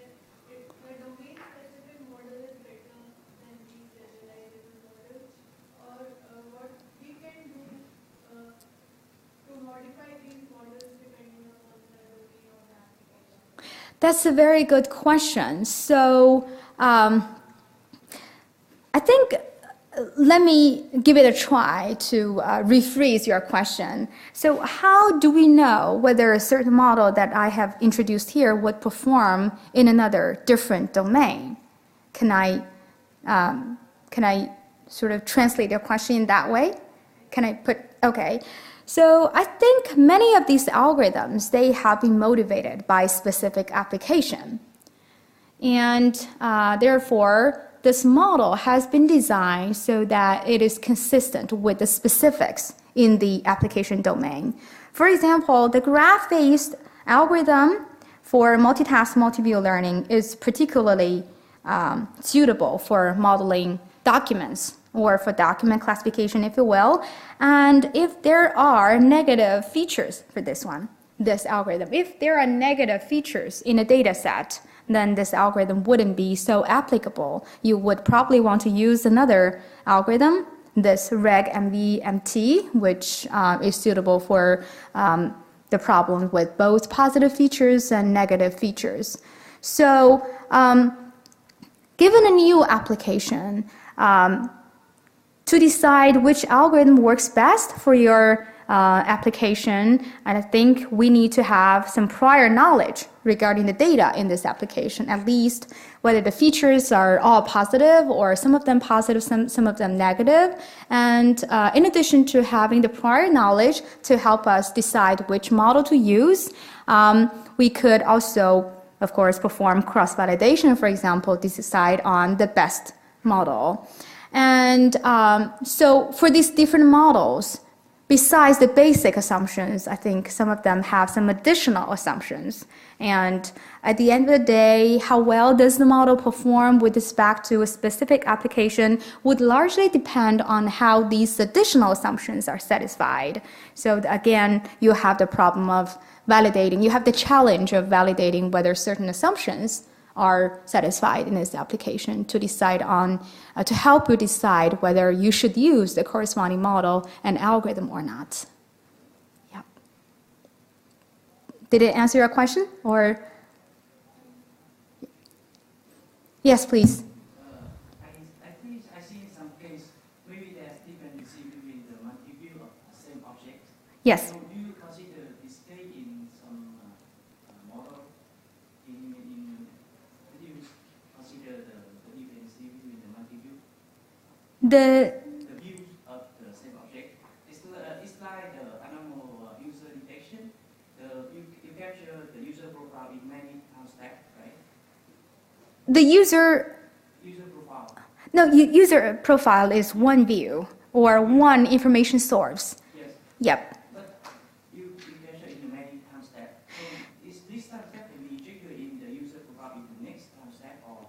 domain-specific model is better than That's a very good question. So I think let me give it a try to rephrase your question. So how do we know whether a certain model that I have introduced here would perform in another different domain? Can I sort of translate your question in that way? Can I put, okay. So I think many of these algorithms, they have been motivated by specific application. And therefore, this model has been designed so that it is consistent with the specifics in the application domain. For example, the graph-based algorithm for multitask multi-view learning is particularly suitable for modeling documents or for document classification, if you will. And if there are negative features for this algorithm, if there are negative features in a data set, then this algorithm wouldn't be so applicable. You would probably want to use another algorithm, this regMVMT, which is suitable for the problem with both positive features and negative features. So given a new application, to decide which algorithm works best for your application, and I think we need to have some prior knowledge regarding the data in this application, at least whether the features are all positive or some of them positive, some of them negative. And in addition to having the prior knowledge to help us decide which model to use, we could also, of course, perform cross-validation, for example, to decide on the best model. And so for these different models, besides the basic assumptions, I think some of them have some additional assumptions. And at the end of the day, how well does the model perform with respect to a specific application would largely depend on how these additional assumptions are satisfied. So again, you have the problem of validating, you have the challenge of validating whether certain assumptions are satisfied in this application to decide on, to help you decide whether you should use the corresponding model and algorithm or not. Yeah. Did it answer your question? Or yes, please. I think I see in some case maybe there's dependency between the multi-view of the same object. Yes. So do you consider this case in some model? Do you consider the dependency between the multi-view? The views of the same object. It's like the anomal user detection. You capture the user profile in many stacks, right? The user profile. No, user profile is one view or one information source. Yes. Yep. But you capture in many time steps. So is this time step can be triggered in the user profile in the next time step or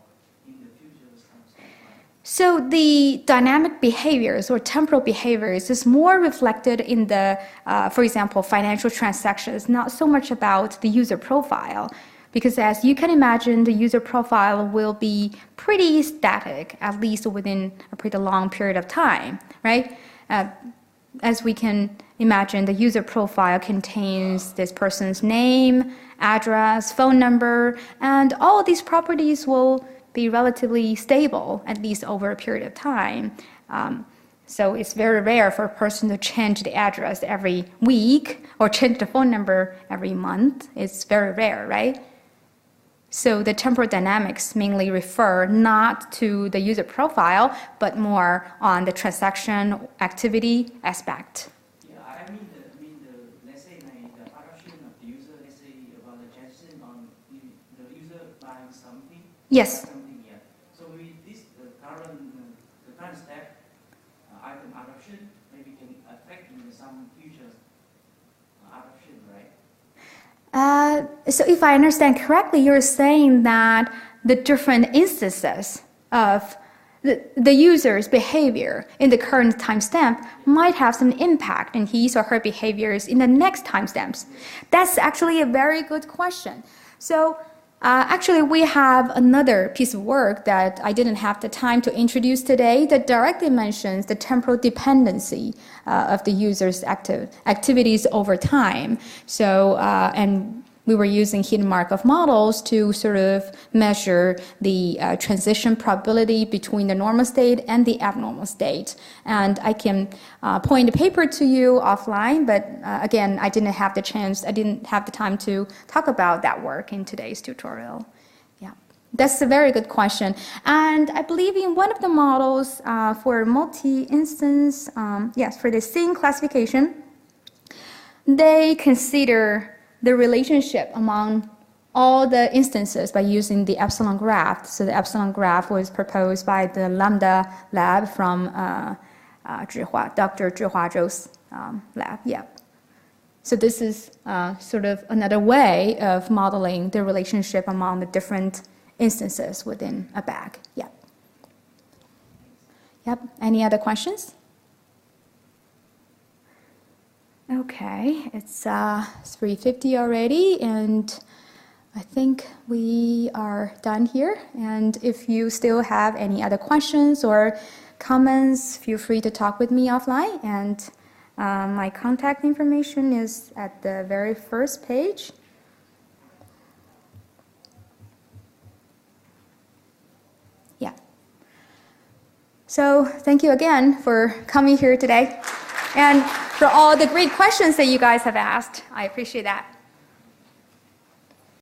in the future time step? Right? So the dynamic behaviors or temporal behaviors is more reflected in the, for example, financial transactions, not so much about the user profile. Because as you can imagine, the user profile will be pretty static, at least within a pretty long period of time, right? As we can imagine, the user profile contains this person's name, address, phone number, and all of these properties will be relatively stable, at least over a period of time. So it's very rare for a person to change the address every week or change the phone number every month. It's very rare, right? So the temporal dynamics mainly refer not to the user profile, but more on the transaction activity aspect. Yeah, I mean let's say the adoption of the user, let's say about the transaction on the user buying something. Yes. Something, yeah. So with this, the current step, item adoption, maybe can affect in some future adoption, right? So if I understand correctly, you're saying that the different instances of the user's behavior in the current timestamp might have some impact in his or her behaviors in the next timestamps. That's actually a very good question. So actually, we have another piece of work that I didn't have the time to introduce today that directly mentions the temporal dependency of the user's activities over time. So, and we were using hidden Markov models to sort of measure the transition probability between the normal state and the abnormal state. And I can point the paper to you offline, but again, I didn't have the time to talk about that work in today's tutorial. Yeah, that's a very good question. And I believe in one of the models for multi-instance, yes, for the scene classification, they consider the relationship among all the instances by using the epsilon graph. So the epsilon graph was proposed by the Lambda lab from Dr. Zhihua Zhou's lab. Yeah. So this is sort of another way of modeling the relationship among the different instances within a bag. Yeah. Yep. Any other questions? Okay, it's 3:50 already, and I think we are done here. And if you still have any other questions or comments, feel free to talk with me offline. And my contact information is at the very first page. Yeah. So thank you again for coming here today. And for all the great questions that you guys have asked. I appreciate that.